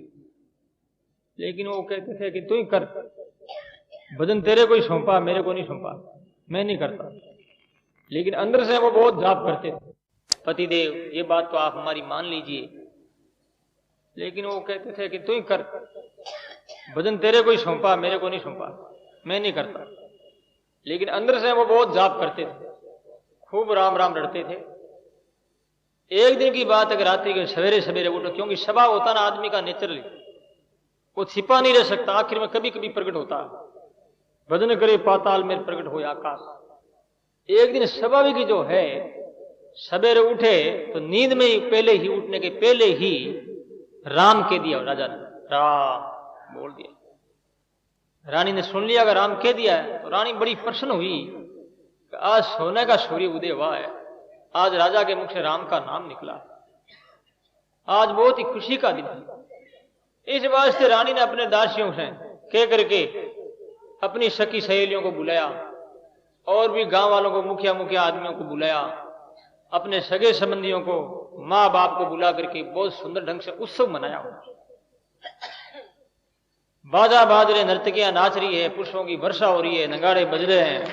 लेकिन वो कहते थे कि तू ही कर, भजन तेरे को ही सौंपा, मेरे को नहीं सौंपा, मैं नहीं करता। लेकिन अंदर से वो बहुत जाप करते थे, पतिदेव ये बात तो आप हमारी मान लीजिए। लेकिन वो कहते थे कि तू ही कर, भजन तेरे को ही सौंपा, मेरे को नहीं सौंपा, मैं नहीं करता। लेकिन अंदर से वो बहुत जाप करते थे, खूब राम राम रटते थे। एक दिन की बात है, रात्रि के सवेरे सवेरे उठो, क्योंकि स्वभाव होता ना आदमी का नेचुरली, वो छिपा नहीं रह सकता, आखिर में कभी कभी प्रकट होता है। भजन करे पाताल में प्रकट हो आकाश। एक दिन स्वाभाविक जो है, सवेरे उठे तो नींद में ही पहले ही उठने के पहले ही राम कह दिया राजा ने, राम बोल दिया। रानी ने सुन लिया अगर राम कह दिया है तो रानी बड़ी प्रसन्न हुई कि आज सोने का सूर्य उदय हुआ है, आज राजा के मुख से राम का नाम निकला, आज बहुत ही खुशी का दिन है। इस वास्ते रानी ने अपने दासियों से कह करके अपनी सखी सहेलियों को बुलाया और भी गांव वालों को, मुखिया मुखिया आदमियों को बुलाया, अपने सगे संबंधियों को, माँ बाप को बुला करके बहुत सुंदर ढंग से उत्सव मनाया। बाजा बाज रहे, नर्तकियां नाच रही है, पुष्पों की वर्षा हो रही है, नगाड़े बज रहे हैं,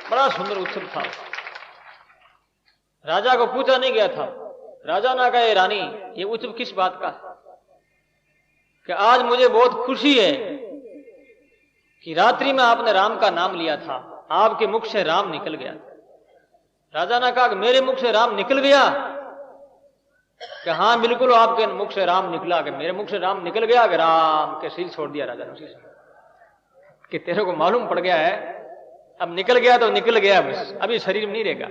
बड़ा सुंदर उत्सव था। राजा को पूछा नहीं गया था। राजा ना कहे रानी ये उत्सव किस बात का, कि आज मुझे बहुत खुशी है कि रात्रि में आपने राम का नाम लिया था, आपके मुख से राम निकल गया। राजा ने कहा कि मेरे मुख से राम निकल गया, कि हाँ बिल्कुल आपके मुख से राम निकला, कि मेरे मुख से राम निकल गया, कि राम के सिर छोड़ दिया राजा ने उसी समय, कि तेरे को मालूम पड़ गया है, अब निकल गया तो निकल गया बस, अभी शरीर में नहीं रहेगा।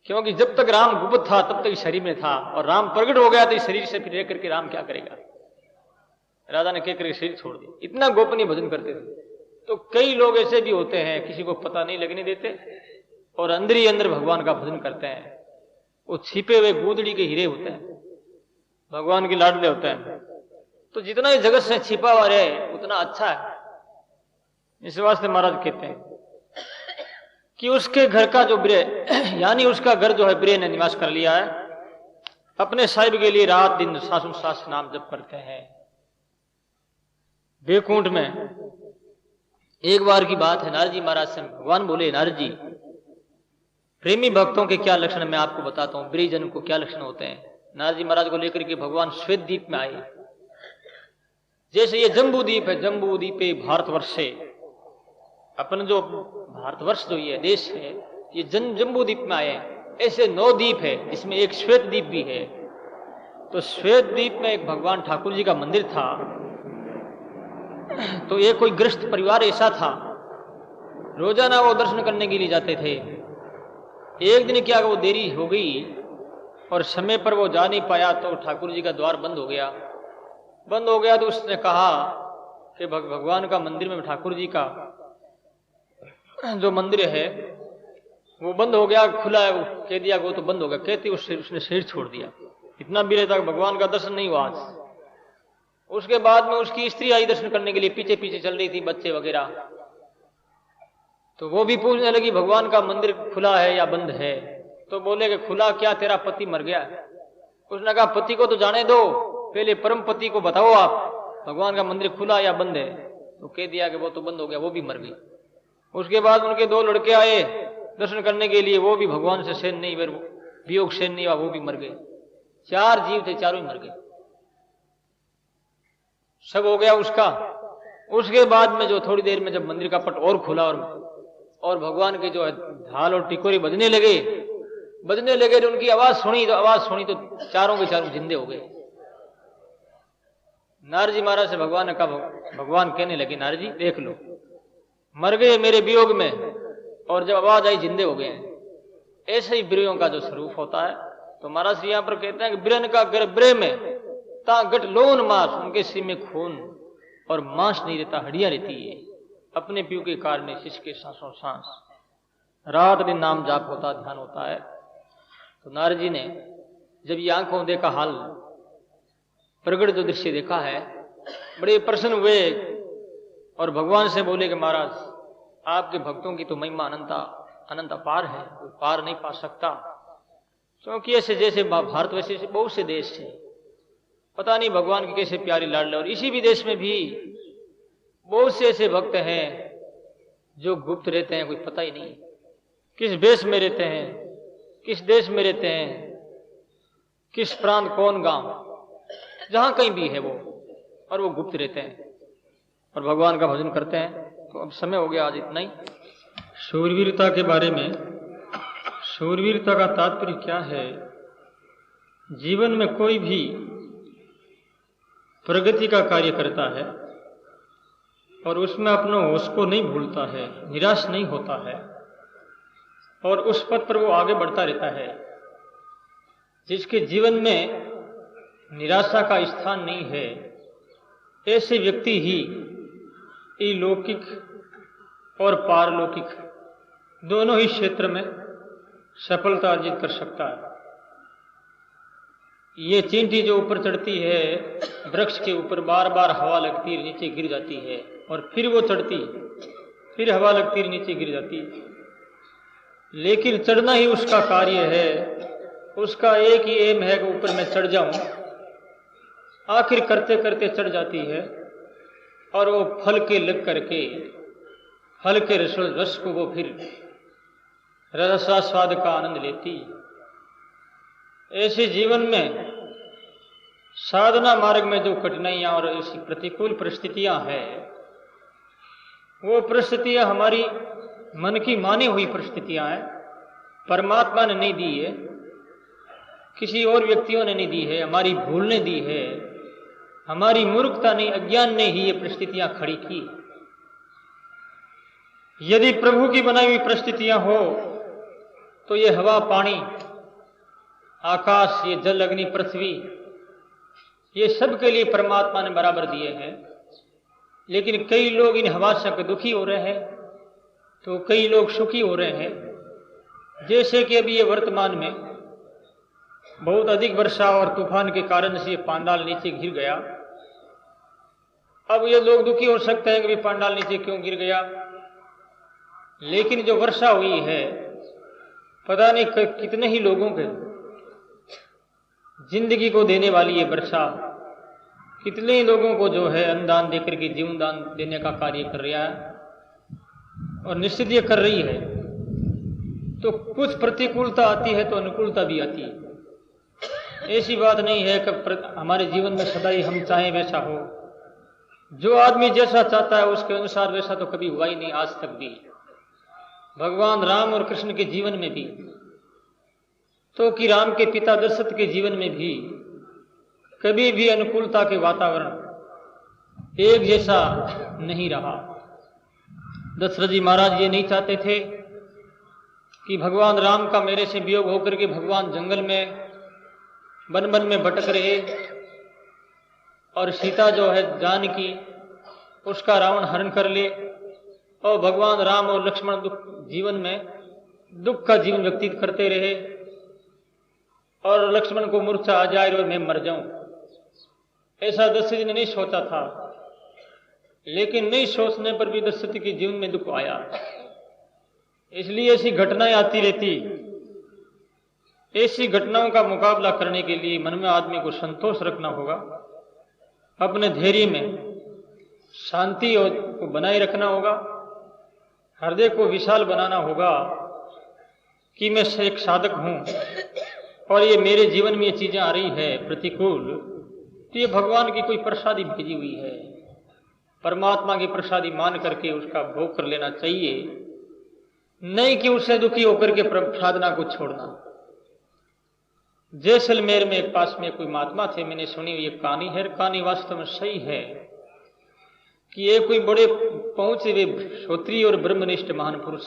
क्योंकि जब तक राम गुप्त था तब तक शरीर में था, और राम प्रकट हो गया तो इस शरीर से फिर रह करके राम क्या करेगा। राजा ने कह करके शरीर छोड़ दिया। इतना गोपनीय भजन करते थे। तो कई लोग ऐसे भी होते हैं, किसी को पता नहीं लगने देते और अंदर ही अंदर भगवान का भजन करते हैं। वो छिपे हुए गूदड़ी के हीरे होते हैं, भगवान के लाडले होते हैं। तो जितना ही जगत से छिपा हुआ रहे उतना अच्छा है। इस वास्ते महाराज कहते हैं कि उसके घर का जो ब्रह, यानी उसका घर जो है ब्रह ने निवास कर लिया है, अपने साहिब के लिए रात दिन सासु सास नाम जप करते हैं। बैकुंठ में एक बार की बात है, नारद जी महाराज से भगवान बोले, नारद जी प्रेमी भक्तों के क्या लक्षण मैं आपको बताता हूं, ब्रिजन को क्या लक्षण होते हैं। नारद जी महाराज को लेकर के भगवान श्वेत द्वीप में आए। जैसे ये जम्बू द्वीप है, जम्बू द्वीपे भारतवर्ष से, अपन जो भारतवर्ष जो ये देश है, ये जम्बू द्वीप में आए। ऐसे 9 द्वीप है जिसमें एक श्वेत द्वीप भी है। तो श्वेत द्वीप में एक भगवान ठाकुर जी का मंदिर था। तो ये कोई गृहस्थ परिवार ऐसा था, रोजाना वो दर्शन करने के लिए जाते थे। एक दिन क्या वो देरी हो गई और समय पर वो जा नहीं पाया, तो ठाकुर जी का द्वार बंद हो गया। बंद हो गया तो उसने कहा कि भगवान का मंदिर में, ठाकुर जी का जो मंदिर है वो बंद हो गया, खुला है, वो कह दिया वो तो बंद हो गया। कहते उसने शरीर छोड़ दिया। इतना विरह था कि भगवान का दर्शन नहीं हुआ आज। उसके बाद में उसकी स्त्री आई दर्शन करने के लिए, पीछे पीछे चल रही थी, बच्चे वगैरह। तो वो भी पूछने लगी भगवान का मंदिर खुला है या बंद है? तो बोले कि खुला क्या, तेरा पति मर गया। उसने कहा पति को तो जाने दो, पहले परम पति को बताओ आप, भगवान का मंदिर खुला या बंद है। तो कह दिया कि वो तो बंद हो गया, वो भी मर गई। उसके बाद उनके 2 लड़के आए दर्शन करने के लिए, वो भी भगवान से सहन नहीं, वियोग सहन नहीं हुआ, वो भी मर गए। 4 जीव थे, चारों ही मर गए। सब हो गया उसका। उसके बाद में जो थोड़ी देर में जब मंदिर का पट और खुला और भगवान के जो है ढाल और टिकोरी बजने लगे तो उनकी आवाज सुनी तो चारों के चारों जिंदे हो गए। नारद जी महाराज से भगवान ने कहा, भगवान कहने लगे नारद जी देख लो, मर गए मेरे वियोग में, और जब आवाज आई जिंदे हो गए। ऐसे ही विरहों का जो स्वरूप होता है। तो महाराज श्री यहां पर कहते हैं कि बिरन का गर्भ में ता गट लोन मास, उनके सिर में खून और मांस नहीं रहता, हड्डियां रहती है। अपने पीऊ के कारण शिष्य के सांसों सांस, रात दिन नाम जाप होता, ध्यान होता है। तो नारद जी ने जब ये आंखों देखा हाल, प्रगट जो दृश्य देखा है, बड़े प्रसन्न हुए और भगवान से बोले कि महाराज आपके भक्तों की तो महिमा अनंत अपार है, कोई पार नहीं पा सकता। क्योंकि ऐसे जैसे भारत वैसे बहुत से देश है, पता नहीं भगवान की कैसे प्यारी लाडले। और इसी विदेश में भी बहुत से ऐसे भक्त हैं जो गुप्त रहते हैं, कोई पता ही नहीं किस देश में रहते हैं, किस देश में रहते हैं, किस प्रांत कौन गांव, जहां कहीं भी है वो, और वो गुप्त रहते हैं और भगवान का भजन करते हैं। तो अब समय हो गया, आज इतना ही। शूरवीरता के बारे में, शूरवीरता का तात्पर्य क्या है? जीवन में कोई भी प्रगति का कार्य करता है और उसमें अपने होश को नहीं भूलता है, निराश नहीं होता है, और उस पथ पर वो आगे बढ़ता रहता है। जिसके जीवन में निराशा का स्थान नहीं है, ऐसे व्यक्ति ही अलौकिक और पारलौकिक दोनों ही क्षेत्र में सफलता अर्जित कर सकता है। ये चींटी जो ऊपर चढ़ती है वृक्ष के ऊपर, बार बार हवा लगती है, नीचे गिर जाती है, और फिर वो चढ़ती, फिर हवा लगती है, नीचे गिर जाती है, लेकिन चढ़ना ही उसका कार्य है। उसका एक ही एम है कि ऊपर मैं चढ़ जाऊं। आखिर करते करते चढ़ जाती है और वो फल के लग करके, फल के रस को वो फिर रसास्वाद का आनंद लेती। ऐसे जीवन में साधना मार्ग में जो कठिनाइयां और ऐसी प्रतिकूल परिस्थितियां हैं, वो परिस्थितियां हमारी मन की मानी हुई परिस्थितियां हैं, परमात्मा ने नहीं दी है, किसी और व्यक्तियों ने नहीं दी है, हमारी भूल ने दी है, हमारी मूर्खता नहीं, अज्ञान ने ही ये परिस्थितियां खड़ी की। यदि प्रभु की बनाई हुई परिस्थितियां हो तो ये हवा पानी आकाश, ये जल अग्नि पृथ्वी, ये सब के लिए परमात्मा ने बराबर दिए हैं। लेकिन कई लोग इन हवा से दुखी हो रहे हैं तो कई लोग सुखी हो रहे हैं। जैसे कि अभी ये वर्तमान में बहुत अधिक वर्षा और तूफान के कारण से ये पांडाल नीचे गिर गया। अब ये लोग दुखी हो सकते हैं कि भी पांडाल नीचे क्यों गिर गया, लेकिन जो वर्षा हुई है, पता नहीं कितने ही लोगों के जिंदगी को देने वाली ये वर्षा, कितने ही लोगों को जो है अन्नदान देकर के जीवन दान देने का कार्य कर रहा है, और निश्चित ये कर रही है। तो कुछ प्रतिकूलता आती है तो अनुकूलता भी आती है। ऐसी बात नहीं है कि हमारे जीवन में सदा ही हम चाहें वैसा हो। जो आदमी जैसा चाहता है उसके अनुसार वैसा तो कभी हुआ ही नहीं आज तक भी। भगवान राम और कृष्ण के जीवन में भी, तो कि राम के पिता दशरथ के जीवन में भी कभी भी अनुकूलता के वातावरण एक जैसा नहीं रहा। दशरथ जी महाराज ये नहीं चाहते थे कि भगवान राम का मेरे से वियोग होकर के भगवान जंगल में वन वन में भटक रहे, और सीता जो है जानकी उसका रावण हरण कर ले, और भगवान राम और लक्ष्मण जीवन में दुख का जीवन व्यतीत करते रहे। और लक्ष्मण को मूर्छा आ जाए और मैं मर जाऊं, ऐसा दशरथ जी ने नहीं सोचा था। लेकिन नहीं सोचने पर भी दशरथ के जीवन में दुख आया। इसलिए ऐसी घटनाएं आती रहती। ऐसी घटनाओं का मुकाबला करने के लिए मन में आदमी को संतोष रखना होगा, अपने धैर्य में शांति को बनाए रखना होगा, हृदय को विशाल बनाना होगा कि मैं एक साधक हूं और ये मेरे जीवन में ये चीजें आ रही है प्रतिकूल, तो ये भगवान की कोई प्रसादी भेजी हुई है, परमात्मा की प्रसादी मान करके उसका भोग कर लेना चाहिए, नहीं कि उससे दुखी होकर के साधना को छोड़ना। जैसलमेर में एक पास में कोई महात्मा थे, मैंने सुनी हुई कहानी है, कहानी वास्तव में सही है कि ये कोई बड़े पहुंचे हुए क्षत्रिय और ब्रह्मनिष्ठ महान पुरुष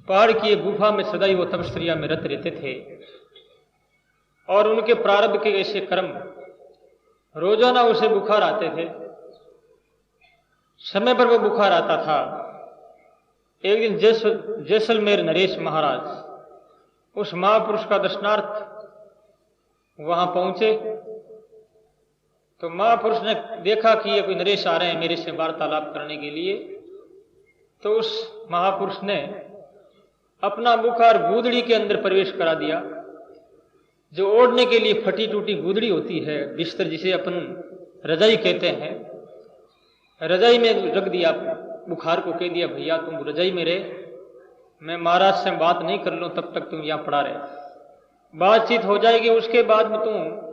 पहाड़ की गुफा में सदा ही वो तपस्या में रत रहते थे और उनके प्रारब्ध के ऐसे कर्म, रोजाना उसे बुखार आते थे, समय पर वो बुखार आता था। एक दिन जैसलमेर नरेश महाराज उस महापुरुष का दर्शनार्थ वहां पहुंचे तो महापुरुष ने देखा कि ये कोई नरेश आ रहे हैं मेरे से वार्तालाप करने के लिए, तो उस महापुरुष ने अपना बुखार गूदड़ी के अंदर प्रवेश करा दिया, जो ओढ़ने के लिए फटी टूटी गूदड़ी होती है, बिस्तर जिसे अपन रजाई कहते हैं, रजाई में रख दिया बुखार को, कह दिया भैया तुम रजाई में रहे, मैं महाराज से बात नहीं कर लूं तब तक तुम यहां पड़ा रहे, बातचीत हो जाएगी उसके बाद में तुम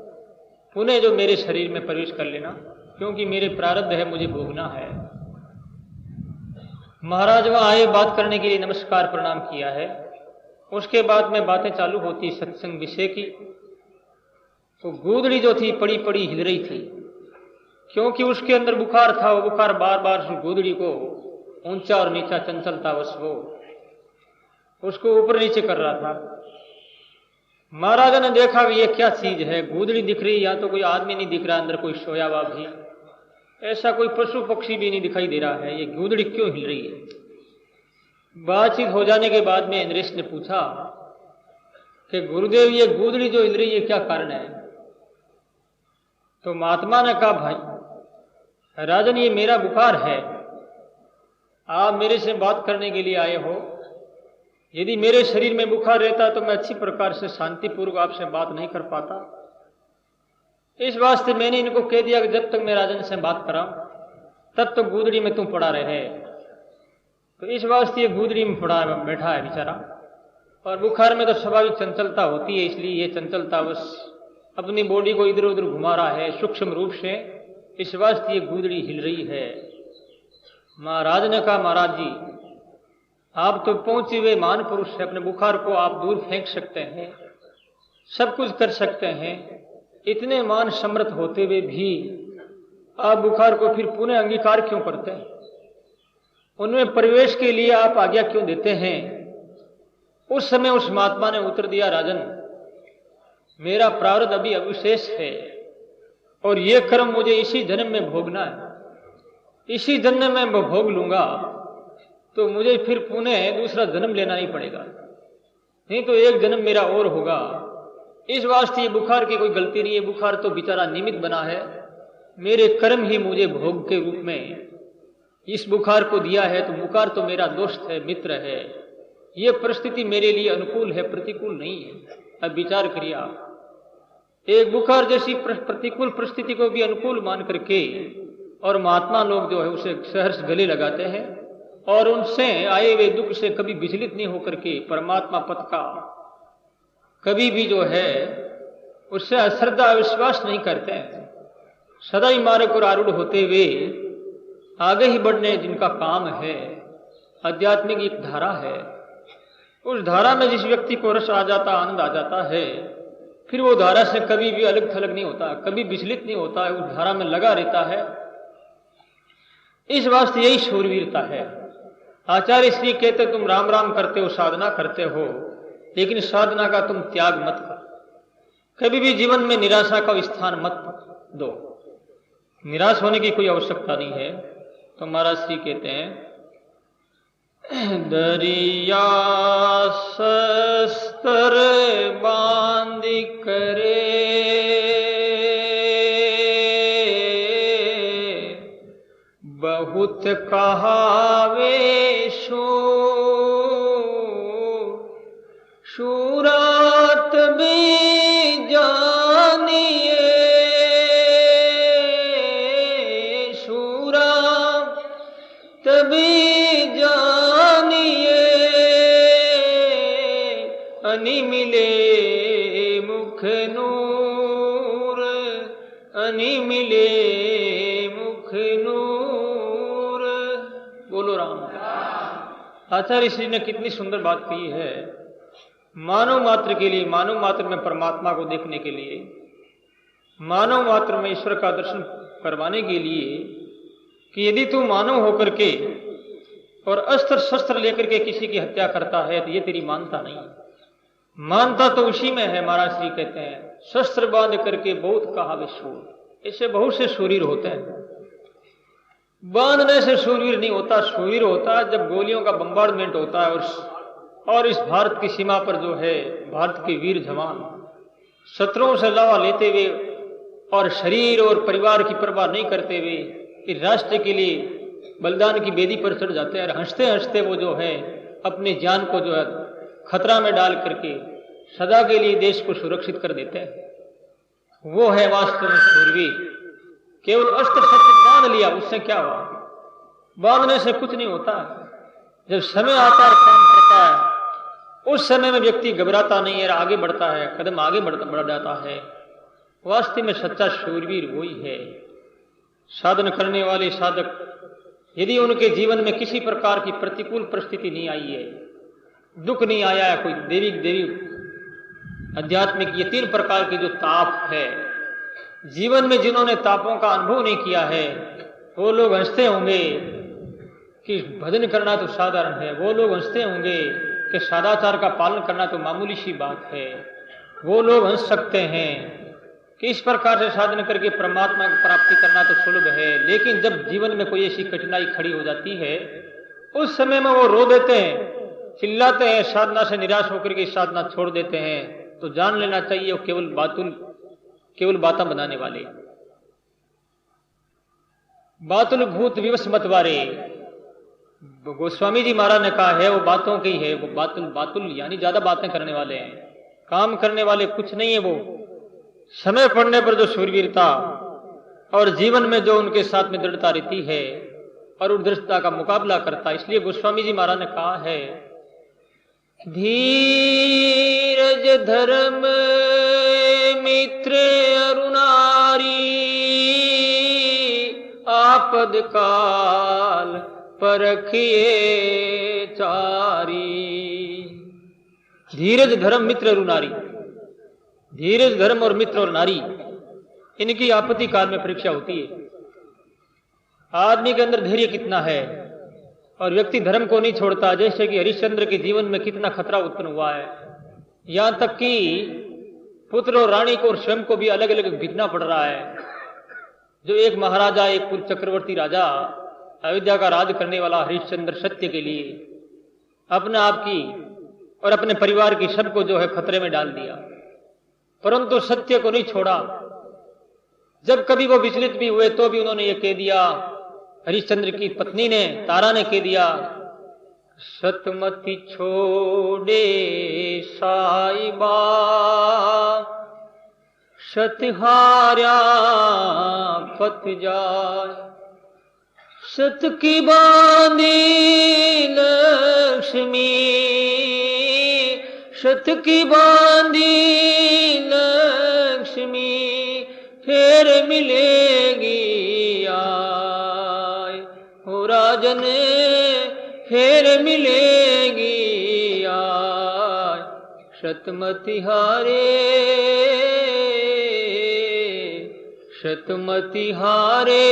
पुनः जो मेरे शरीर में प्रवेश कर लेना, क्योंकि मेरे प्रारब्ध है, मुझे भोगना है। महाराज वहां आए, बात करने के लिए नमस्कार प्रणाम किया है, उसके बाद में बातें चालू होती सत्संग विषय की। तो गूदड़ी जो थी पड़ी पड़ी हिल रही थी, क्योंकि उसके अंदर बुखार था, वो बुखार बार बार उस गूदड़ी को ऊंचा और नीचा चंचलता वश वो उसको ऊपर नीचे कर रहा था। महाराजा ने देखा कि ये क्या चीज है, गूदड़ी दिख रही, या तो कोई आदमी नहीं दिख रहा, अंदर कोई सोया हुआ भी, ऐसा कोई पशु पक्षी भी नहीं दिखाई दे रहा है, ये गूदड़ी क्यों हिल रही है। बातचीत हो जाने के बाद में नरेश ने पूछा कि गुरुदेव ये गूदड़ी जो हिल रही है क्या कारण है। तो महात्मा ने कहा भाई राजन ये मेरा बुखार है, आप मेरे से बात करने के लिए आए हो, यदि मेरे शरीर में बुखार रहता तो मैं अच्छी प्रकार से शांतिपूर्वक आपसे बात नहीं कर पाता, इस वास्ते मैंने इनको कह दिया कि जब तक मैं राजन से बात कराऊं तब तो गूदड़ी में तुम पड़ा रहे। तो इस वास्ते ये गूदड़ी में पड़ा बैठा है बेचारा, और बुखार में तो स्वाभाविक चंचलता होती है, इसलिए ये चंचलता बस अपनी बॉडी को इधर उधर घुमा रहा है सूक्ष्म रूप से, इस वास्ते ये गूदड़ी हिल रही है। महाराज ने कहा महाराज जी आप तो पहुंचे हुए महान पुरुष है, अपने बुखार को आप दूर फेंक सकते हैं, सब कुछ कर सकते हैं, इतने मान समर्थ होते हुए भी आप बुखार को फिर पुनः अंगीकार क्यों करते हैं, उनमें प्रवेश के लिए आप आज्ञा क्यों देते हैं। उस समय उस महात्मा ने उत्तर दिया राजन मेरा प्रारब्ध अभी अविशेष है और ये कर्म मुझे इसी जन्म में भोगना है, इसी जन्म में मैं भोग लूंगा तो मुझे फिर पुनः दूसरा जन्म लेना नहीं पड़ेगा, नहीं तो एक जन्म मेरा और होगा। इस वास्ते ये बुखार की कोई गलती नहीं है, बुखार तो बेचारा निमित्त बना है, मेरे कर्म ही मुझे भोग के रूप में इस बुखार को दिया है, तो बुखार तो मेरा दोस्त है, मित्र है, ये परिस्थिति मेरे लिए अनुकूल है, प्रतिकूल नहीं है। अब विचार करिए आप, एक बुखार जैसी प्रतिकूल परिस्थिति को भी अनुकूल मान करके और महात्मा लोग जो है उसे सहर्ष गले लगाते हैं और उनसे आए हुए दुख से कभी विचलित नहीं होकर के परमात्मा पद का कभी भी जो है उससे अश्रद्धा विश्वास नहीं करते हैं, सदा ही मार्ग पर आरूढ़ होते हुए आगे ही बढ़ने जिनका काम है। आध्यात्मिक एक धारा है, उस धारा में जिस व्यक्ति को रस आ जाता, आनंद आ जाता है, फिर वो धारा से कभी भी अलग थलग नहीं होता, कभी विचलित नहीं होता है, उस धारा में लगा रहता है। इस वास्ते यही शूरवीरता है। आचार्य श्री कहते तुम राम राम करते हो, साधना करते हो, लेकिन साधना का तुम त्याग मत करो, कभी भी जीवन में निराशा का स्थान मत दो, निराश होने की कोई आवश्यकता नहीं है। तो महाराज श्री कहते हैं दरिया शस्त्र बांध करे बहुत कहावे शूरात भी जानिए शूरात भी जानिए अनि मिले मुख नूर अनि मिले मुख नूर। बोलो राम। आचार्य श्री ने कितनी सुंदर बात कही है। मानव मात्र के लिए, मानव मात्र में परमात्मा को देखने के लिए, मानव मात्र में ईश्वर का दर्शन करवाने के लिए कि यदि तू मानव होकर के और अस्त्र शस्त्र लेकर के किसी की हत्या करता है तो ये तेरी मानता नहीं। मानता तो उसी में है। महाराज श्री कहते हैं शस्त्र बांध करके बहुत कहावे शूर। ऐसे बहुत से शूरवीर होते हैं। बांधने से शूरवीर नहीं होता। शूरवीर होता है जब गोलियों का बम्बार्डमेंट होता है और इस भारत की सीमा पर जो है भारत के वीर जवान शत्रुओं से लावा लेते हुए और शरीर और परिवार की परवाह नहीं करते हुए इस राष्ट्र के लिए बलिदान की बेदी पर चढ़ जाते हैं और हंसते हंसते वो जो है अपनी जान को जो है खतरा में डाल करके सदा के लिए देश को सुरक्षित कर देते हैं। वो है वास्तव में शूरवीर। केवल अस्त्र शस्त्र बांध लिया उससे क्या हुआ? बांधने से कुछ नहीं होता। जब समय आता है काम करता है उस समय में व्यक्ति घबराता नहीं है, आगे बढ़ता है, कदम आगे बढ़ जाता है। वास्तव में सच्चा शूरवीर वही है। साधन करने वाले साधक यदि उनके जीवन में किसी प्रकार की प्रतिकूल परिस्थिति नहीं आई है, दुख नहीं आया है, कोई देवी आध्यात्मिक, ये 3 प्रकार की जो ताप है जीवन में, जिन्होंने तापों का अनुभव नहीं किया है वो लोग हंसते होंगे कि भजन करना तो साधारण है। वो लोग हंसते होंगे कि सदाचार का पालन करना तो मामूली सी बात है। वो लोग हंस सकते हैं कि इस प्रकार से साधन करके परमात्मा की प्राप्ति करना तो सुलभ है। लेकिन जब जीवन में कोई ऐसी कठिनाई खड़ी हो जाती है उस समय में वो रो देते हैं, चिल्लाते हैं, साधना से निराश होकर के साधना छोड़ देते हैं। तो जान लेना चाहिए वो केवल बातें बनाने वाले, बातुल भूत विवश मत वारे। गोस्वामी जी महाराज ने कहा है वो बातों की है, वो बातुल यानी ज्यादा बातें करने वाले हैं, काम करने वाले कुछ नहीं है। वो समय पड़ने पर जो शूरवीरता और जीवन में जो उनके साथ में दृढ़ता रहती है और उस दृढ़ता का मुकाबला करता है। इसलिए गोस्वामी जी महाराज ने कहा है धीरज धर्म मित्र अरुणारी आपद काल परखिए चारी। धीरज धर्म मित्र और नारी, धीरज धर्म और मित्र और नारी इनकी आपत्ति काल में परीक्षा होती है। आदमी के अंदर धैर्य कितना है और व्यक्ति धर्म को नहीं छोड़ता। जैसे कि हरिश्चंद्र के जीवन में कितना खतरा उत्पन्न हुआ है, यहां तक कि पुत्र और रानी को और स्वयं को भी अलग अलग बिकना पड़ रहा है। जो एक महाराजा, एक कुल चक्रवर्ती राजा, अयोध्या का राज करने वाला हरिश्चंद्र सत्य के लिए अपने आप की और अपने परिवार की सबको जो है खतरे में डाल दिया, परंतु सत्य को नहीं छोड़ा। जब कभी वो विचलित भी हुए तो भी उन्होंने ये कह दिया, हरिश्चंद्र की पत्नी ने, तारा ने कह दिया, सतमति छोड़े साईबा सतहार्या पत जाय। सत की बांधी लक्ष्मी, सत की बांधी लक्ष्मी फिर मिलेगी आय। हो राजन फिर मिलेगी आय। सतमति हारे, सतमति हारे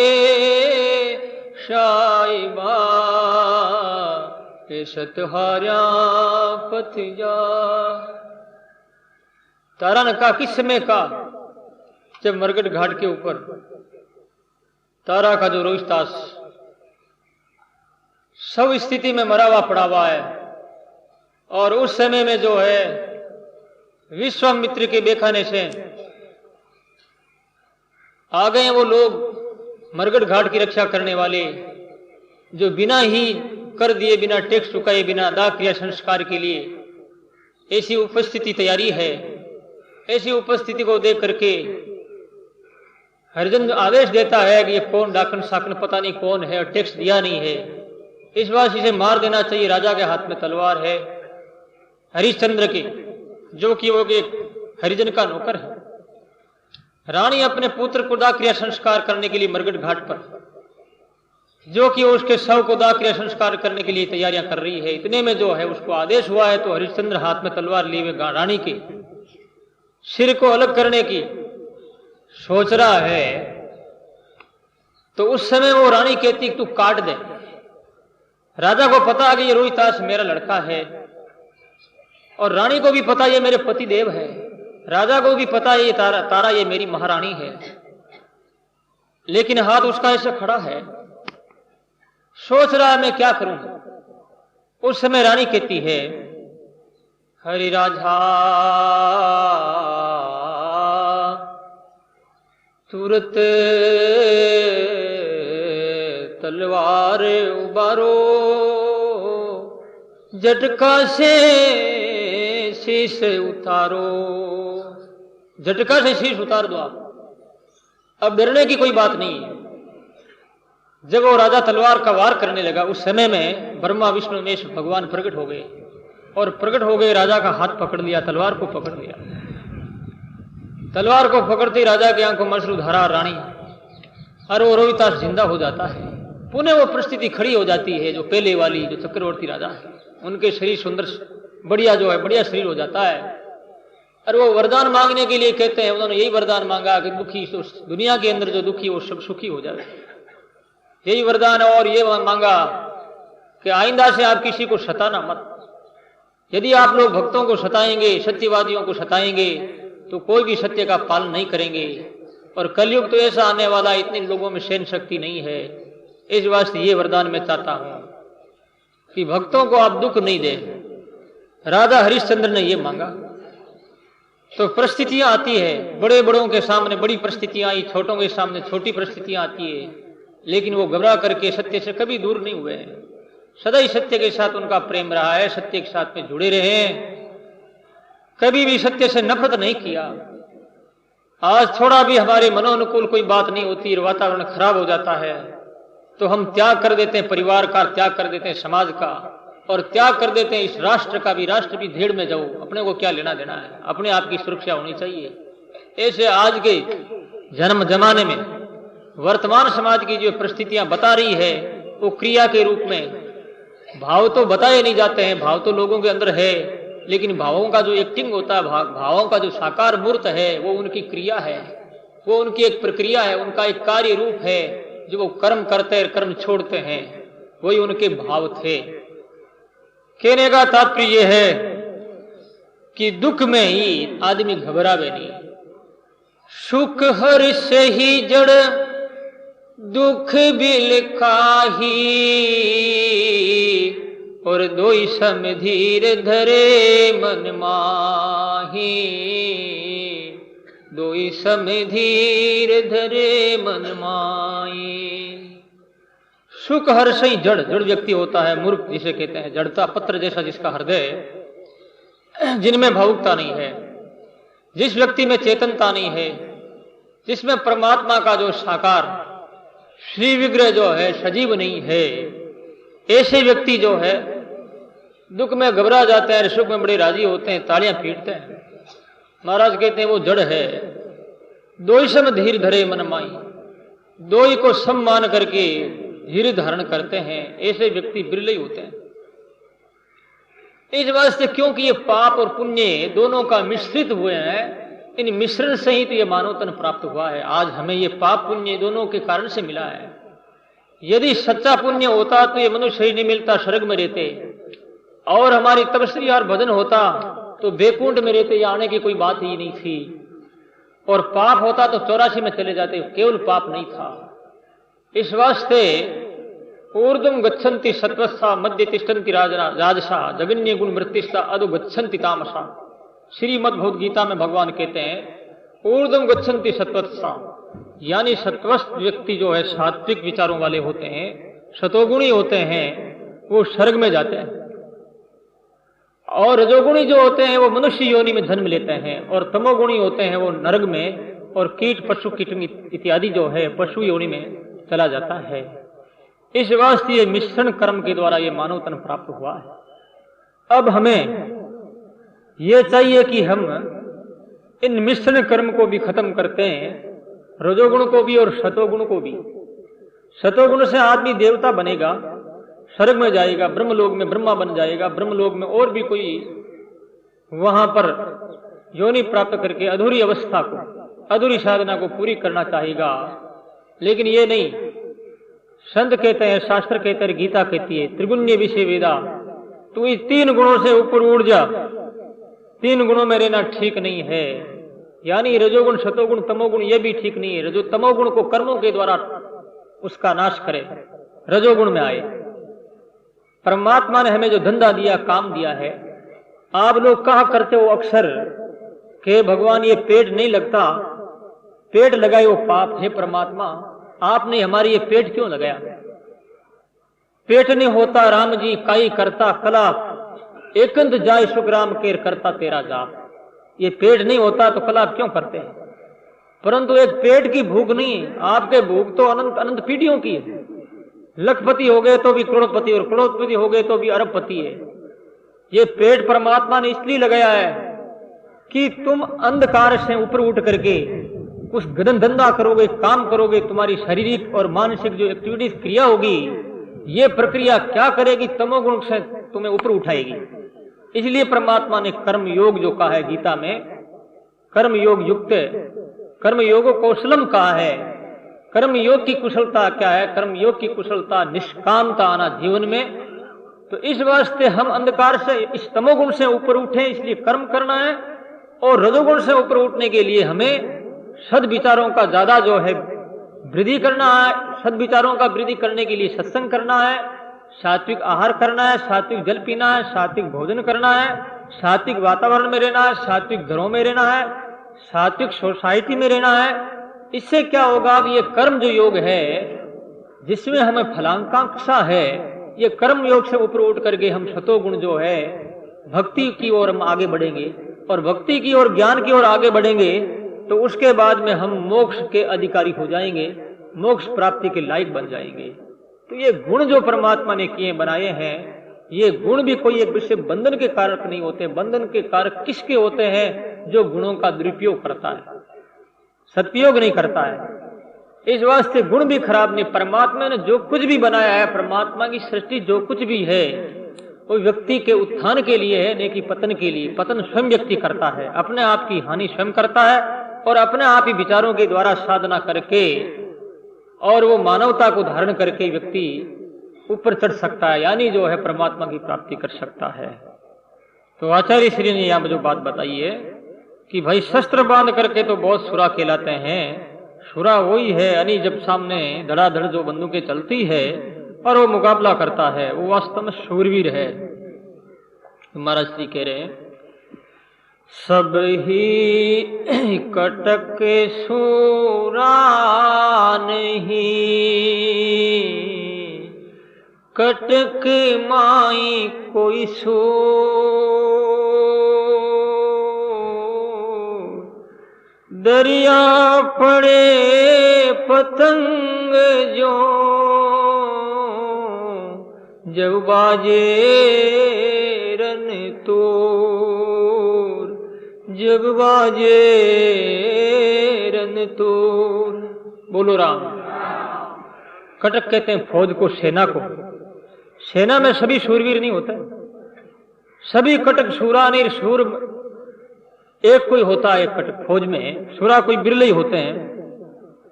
साईबा के सतहार्या पथ जा। तारा ने कहा किस समय का? जब मरगट घाट के ऊपर तारा का जो रोहितास सब स्थिति में मरा हुआ पड़ा हुआ है। और उस समय में जो है विश्वामित्र के बेखाने से आ गए वो लोग मरगढ़ घाट की रक्षा करने वाले, जो बिना ही कर दिए, बिना टैक्स चुकाए, बिना दाह क्रिया संस्कार के लिए ऐसी उपस्थिति तैयारी है। ऐसी उपस्थिति को देख करके हरिजन आदेश देता है कि ये कौन डाकन साकन पता नहीं कौन है और टैक्स दिया नहीं है, इस बात इसे मार देना चाहिए। राजा के हाथ में तलवार है, हरिश्चंद्र के, जो कि वो एक हरिजन का नौकर है। रानी अपने पुत्र को दाह क्रिया संस्कार करने के लिए मरगढ़ घाट पर, जो कि उसके शव को दाह क्रिया संस्कार करने के लिए तैयारियां कर रही है। इतने में जो है उसको आदेश हुआ है, तो हरिश्चंद्र हाथ में तलवार लिए हुए रानी के सिर को अलग करने की सोच रहा है। तो उस समय वो रानी कहती तू काट दे। राजा को पता है कि ये रोहितास मेरा लड़का है, और रानी को भी पता ये मेरे पति देव है, राजा को भी पता ये तारा ये मेरी महारानी है, लेकिन हाथ उसका ऐसे खड़ा है, सोच रहा है मैं क्या करूं। उस समय रानी कहती है हरि राजा तुरंत तलवार उबारो, झटका से शीश उतारो। झटका से शीश उतार दो आप, अब डरने की कोई बात नहीं है। जब वो राजा तलवार का वार करने लगा, उस समय में ब्रह्मा विष्णु महेश भगवान प्रकट हो गए, और प्रकट हो गए, राजा का हाथ पकड़ लिया, तलवार को पकड़ लिया। तलवार को पकड़ते राजा की आंखों में अश्रु धारा, रानी और वो रोहितास जिंदा हो जाता है। पुनः वो परिस्थिति खड़ी हो जाती है जो पहले वाली, जो चक्रवर्ती राजा है, उनके शरीर सुंदर बढ़िया जो है बढ़िया शरीर हो जाता है। और वो वरदान मांगने के लिए कहते हैं, उन्होंने यही वरदान मांगा कि दुखी दुनिया के अंदर जो दुखी वो सब सुखी हो जाए, यही वरदान। और ये मांगा कि आइंदा से आप किसी को सताना मत। यदि आप लोग भक्तों को सताएंगे, सत्यवादियों को सताएंगे, तो कोई भी सत्य का पालन नहीं करेंगे। और कलयुग तो ऐसा आने वाला, इतने लोगों में सहन शक्ति नहीं है। इस वास्ते ये वरदान मैं चाहता हूं कि भक्तों को आप दुख नहीं दे। राजा हरिश्चंद्र ने ये मांगा। तो परिस्थितियां आती है, बड़े बड़ों के सामने बड़ी परिस्थितियां आई, छोटों के सामने छोटी परिस्थितियां आती है, लेकिन वो घबरा करके सत्य से कभी दूर नहीं हुए हैं। सदा ही सत्य के साथ उनका प्रेम रहा है, सत्य के साथ में जुड़े रहे हैं, कभी भी सत्य से नफरत नहीं किया। आज थोड़ा भी हमारे मनोनुकूल कोई बात नहीं होती, वातावरण खराब हो जाता है, तो हम त्याग कर देते हैं, परिवार का त्याग कर देते हैं, समाज का, और त्याग कर देते हैं इस राष्ट्र का भी। राष्ट्र भी धेड़ में जाओ, अपने को क्या लेना देना है, अपने आप की सुरक्षा होनी चाहिए। ऐसे आज के जन्म जमाने में वर्तमान समाज की जो परिस्थितियां बता रही है, वो क्रिया के रूप में, भाव तो बताए नहीं जाते हैं, भाव तो लोगों के अंदर है, लेकिन भावों का जो एक्टिंग होता है, भावों का जो साकार मूर्त है, वो उनकी क्रिया है, वो उनकी एक प्रक्रिया है, उनका एक कार्य रूप है, जो वो कर्म करते हैं, कर्म छोड़ते हैं, वही उनके भाव थे। कहने का तात्पर्य यह है कि दुख में ही आदमी घबरावे नहीं। सुख हर से ही जड़, दुख बिल खाही, और दोई सम धीर धरे मन माही। दोई सम धीर धरे मन माही। सुख हर से जड़, जड़ व्यक्ति होता है, मूर्ख जिसे कहते हैं, जड़ता पत्र जैसा जिसका हृदय, जिनमें भावुकता नहीं है, जिस व्यक्ति में चेतनता नहीं है, जिसमें परमात्मा का जो साकार श्री विग्रह जो है सजीव नहीं है, ऐसे व्यक्ति जो है दुख में घबरा जाते हैं, सुख में बड़े राजी होते हैं, तालियां पीटते हैं। महाराज कहते हैं वो जड़ है। दोई सम धीर धरे मन माई, दोई को सम मान करके धीर धारण करते हैं, ऐसे व्यक्ति बिरले होते हैं। इस वास्ते क्योंकि ये पाप और पुण्य दोनों का मिश्रित हुए हैं, इन मिश्रण से ही तो ये मानव तन प्राप्त हुआ है। आज हमें ये पाप पुण्य दोनों के कारण से मिला है। यदि सच्चा पुण्य होता तो ये मनुष्य ही नहीं मिलता, स्वर्ग में रहते, और हमारी तपस्या और भजन होता तो बैकुंठ में रहते, या आने की कोई बात ही नहीं थी। और पाप होता तो 84 में चले जाते, केवल पाप नहीं था। इस वास्ते ऊर्ध्वं गच्छन्ति सत्वस्सा मध्य तिष्ठन्ति राजसा जगन्य गुण वृत्तिस्ता अधो गच्छन्ति तामसा। श्रीमद् भगवद गीता में भगवान कहते हैं ऊर्ध्वं गच्छन्ति सत्वस्सा, यानी सत्वस्त व्यक्ति जो है सात्विक विचारों वाले होते हैं, सतोगुणी होते हैं, वो स्वर्ग में जाते हैं। और रजोगुणी जो होते हैं वो मनुष्य योनि में जन्म लेते हैं, और तमोगुणी होते हैं वो नरक में और कीट पशु कीटनी इत्यादि जो है पशु योनि में चला जाता है। इस वास्ते ये मिश्रण कर्म के द्वारा ये मानव तन प्राप्त हुआ है। अब हमें ये चाहिए कि हम इन मिश्रण कर्म को भी खत्म करते हैं, रजोगुण को भी और सतोगुण को भी। सतोगुण से आदमी देवता बनेगा, स्वर्ग में जाएगा, ब्रह्मलोक में ब्रह्मा बन जाएगा, ब्रह्मलोक में और भी कोई वहां पर योनि प्राप्त करके अधूरी अवस्था को, अधूरी साधना को पूरी करना चाहेगा। लेकिन ये नहीं, संत कहते हैं, शास्त्र कहते हैं, गीता कहती है त्रिगुण्य विषय वेदा, तू इस 3 गुणों से ऊपर उड़ जा। 3 गुणों में रहना ठीक नहीं है, यानी रजोगुण सतोगुण तमोगुण ये भी ठीक नहीं है। रजो तमोगुण को कर्मों के द्वारा उसका नाश करे, रजोगुण में आए। परमात्मा ने हमें जो धंधा दिया, काम दिया है, आप लोग कहा करते हो अक्सर कि भगवान ये पेट नहीं लगता, पेट लगाए वो पाप है। परमात्मा आपने हमारी ये पेट क्यों लगाया? पेट नहीं होता राम जी काई करता कला, एकंत जाय सुग्राम केर करता तेरा जाप। ये पेट नहीं होता तो कला क्यों करते हैं? परंतु एक पेट की भूख नहीं, आपके भूख तो अनंत अनंत पीढ़ियों की है। लखपति हो गए तो भी करोड़पति, और करोड़पति हो गए तो भी अरबपति है। ये पेट परमात्मा ने इसलिए लगाया है कि तुम अंधकार से ऊपर उठ करके कुछ गदन धंधा करोगे, काम करोगे, तुम्हारी शारीरिक और मानसिक जो एक्टिविटीज क्रिया होगी, ये प्रक्रिया क्या करेगी? तमोगुण से तुम्हें ऊपर उठाएगी। इसलिए परमात्मा ने कर्म योग जो कहा है गीता में, कर्म योग युक्त, कर्म योग कौशलम कहा है। कर्म योग की कुशलता क्या है? कर्म योग की कुशलता निष्कामता आना जीवन में। तो इस वास्ते हम अंधकार से, इस तमोगुण से ऊपर उठे, इसलिए कर्म करना है। और रजोगुण से ऊपर उठने के लिए हमें सद्विचारों का ज्यादा जो है वृद्धि करना है। सद्विचारों का वृद्धि करने के लिए सत्संग करना है, सात्विक आहार करना है, सात्विक जल पीना है, सात्विक भोजन करना है, सात्विक वातावरण में रहना है, सात्विक घरों में रहना है, सात्विक सोसाइटी में रहना है। इससे क्या होगा? अब ये कर्म जो योग है जिसमें हमें फलाकांक्षा है, ये कर्म योग से ऊपर उठ करके हम सतोगुण जो है भक्ति की ओर हम आगे बढ़ेंगे, और भक्ति की ओर ज्ञान की ओर आगे बढ़ेंगे तो उसके बाद में हम मोक्ष के अधिकारी हो जाएंगे, मोक्ष प्राप्ति के लायक बन जाएंगे। तो ये गुण जो परमात्मा ने किए बनाए हैं, ये गुण भी कोई एक विषय बंधन के कारक नहीं होते। बंधन के कारक किसके होते हैं? जो गुणों का दुरुपयोग करता है, सदुपयोग नहीं करता है। इस वास्ते गुण भी खराब नहीं। परमात्मा ने जो कुछ भी बनाया है, परमात्मा की सृष्टि जो कुछ भी है, वो व्यक्ति के उत्थान के लिए है, नहीं कि पतन के लिए। पतन स्वयं व्यक्ति करता है, अपने आप की हानि स्वयं करता है, और अपने आप ही विचारों के द्वारा साधना करके और वो मानवता को धारण करके व्यक्ति ऊपर चढ़ सकता है, यानी जो है परमात्मा की प्राप्ति कर सकता है। तो आचार्य श्री ने यहाँ जो बात बताई है कि भाई शस्त्र बांध करके तो बहुत सुरा कहलाते हैं। सुरा वही है यानी जब सामने धड़ाधड़ जो बंदूकें चलती है और वो मुकाबला करता है, वो वास्तव में शूरवीर है। महाराज श्री कह रहे हैं, सब ही कटक सूरा नहीं, कटक माई कोई सो, दरिया पड़े पतंग जो, जब बाजे रन तोर, जब बाजे रन तोर। बोलो राम। कटक कहते हैं फौज को, सेना को। सेना में सभी शूरवीर नहीं होते, सभी कटक सूरा नहीं। सूर एक कोई होता है कटक फौज में, सूरा कोई बिरले ही होते हैं।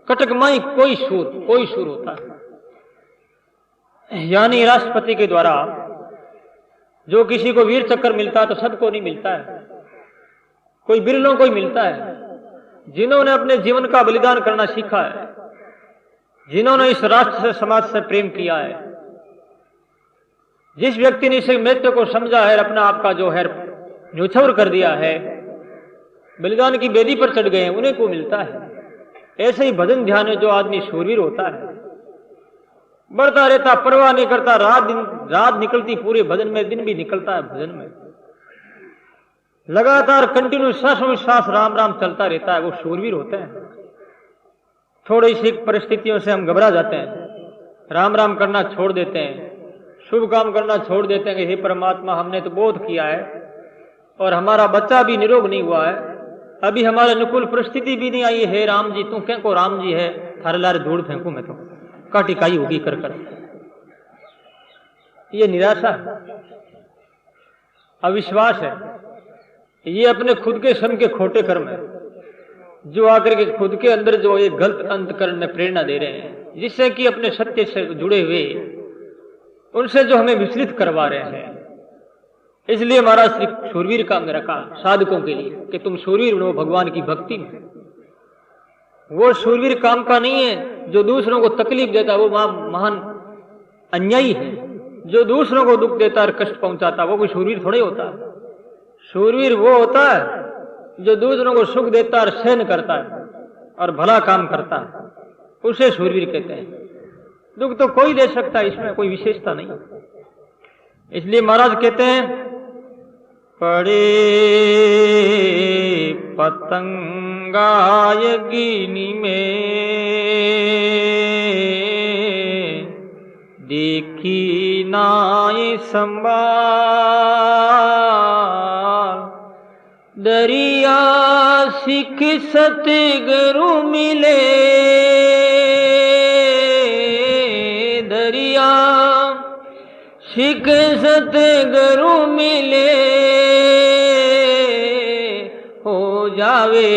कटक माई कोई सूर होता है, यानी राष्ट्रपति के द्वारा जो किसी को वीर चक्कर मिलता है तो सबको नहीं मिलता है, कोई बिरलों को ही मिलता है, जिन्होंने अपने जीवन का बलिदान करना सीखा है, जिन्होंने इस राष्ट्र से समाज से प्रेम किया है, जिस व्यक्ति ने इस महत्व को समझा है, अपना आपका जो है न्योछावर कर दिया है, बलिदान की बेदी पर चढ़ गए हैं, उन्हें को मिलता है। ऐसे ही भजन ध्यान में जो आदमी शूरवीर होता है, बढ़ता रहता, परवाह नहीं करता, रात निकलती पूरे भजन में, दिन भी निकलता है भजन में, लगातार कंटिन्यू सांसों सांस राम राम चलता रहता है, वो शूरवीर होते हैं। थोड़ी सी परिस्थितियों से हम घबरा जाते हैं, राम राम करना छोड़ देते हैं, शुभ काम करना छोड़ देते हैं कि हे परमात्मा, हमने तो बहुत किया है और हमारा बच्चा भी निरोग नहीं हुआ है, अभी हमारे अनुकूल परिस्थिति भी नहीं आई है, राम जी तू क्या को राम जी है, थारे लारे धूल फेंकू मैं तो, काटी काई होगी कर कर। ये निराशा, अविश्वास है, ये अपने खुद के श्रम के खोटे कर्म है, जो आकर के खुद के अंदर जो एक गलत अंतकरण में प्रेरणा दे रहे हैं, जिससे कि अपने सत्य से जुड़े हुए उनसे जो हमें विचलित करवा रहे हैं। इसलिए महाराज श्री शूरवीर का हमने रखा साधकों के लिए कि तुम शूरवीर बनो भगवान की भक्ति में। वो शूरवीर काम का नहीं है जो दूसरों को तकलीफ देता, वो महान अन्यायी है। जो दूसरों को दुख देता और कष्ट पहुंचाता, वो कोई शूरवीर थोड़े होता है। शूरवीर वो होता है जो दूसरों को सुख देता और सहन करता है और भला काम करता है, उसे शूरवीर कहते हैं। दुख तो कोई दे सकता है, इसमें कोई विशेषता नहीं। इसलिए महाराज कहते हैं, पड़े पतंगाय गिनी में देखी नाय संभाल, दरिया सिख सतगुरु मिले, दरिया सिख सतगुरु मिले, हो जावे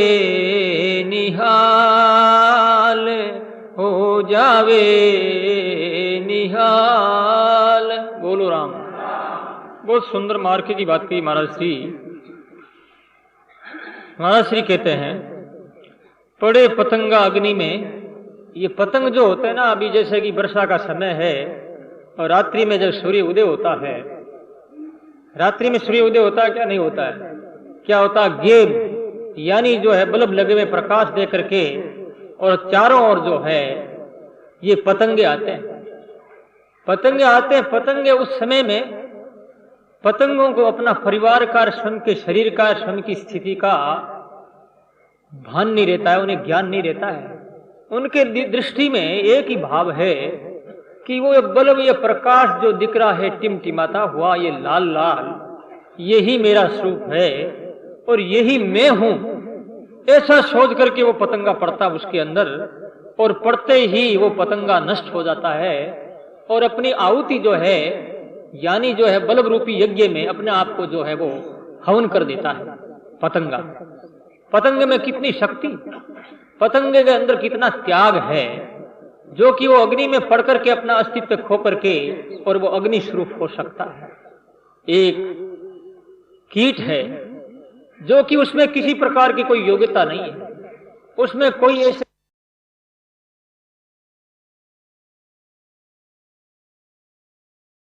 निहाल, हो जावे निहाल। बोलो राम। बहुत सुंदर मार्के की बात की महाराज श्री। महाराज श्री कहते हैं, पड़े पतंगा अग्नि में। ये पतंग जो होते हैं ना, अभी जैसे कि वर्षा का समय है और रात्रि में जब सूर्य उदय होता है, रात्रि में सूर्य उदय होता है, क्या नहीं होता है, क्या होता है, गेब यानी जो है बल्ब लगे हुए प्रकाश दे करके, और चारों ओर जो है ये पतंगे आते हैं, पतंगे आते हैं। पतंगे उस समय में पतंगों को अपना परिवार का, स्वयं के शरीर का, स्वयं की स्थिति का भान नहीं रहता है, उन्हें ज्ञान नहीं रहता है। उनके दृष्टि में एक ही भाव है कि वो बल्ब, ये प्रकाश जो दिख रहा है टिमटिमाता हुआ, ये लाल लाल, यही मेरा स्वरूप है और यही मैं हूं। ऐसा सोच करके वो पतंगा पड़ता उसके अंदर, और पड़ते ही वो पतंगा नष्ट हो जाता है और अपनी आहुति जो है, यानी जो है बल्ब रूपी यज्ञ में अपने आप को जो है वो हवन कर देता है पतंगा। पतंग में कितनी शक्ति, पतंगे के अंदर कितना त्याग है, जो कि वो अग्नि में पड़ करके अपना अस्तित्व खो करके और वो अग्नि स्वरूप हो सकता है। एक कीट है जो कि उसमें किसी प्रकार की कोई योग्यता नहीं है, उसमें कोई ऐसे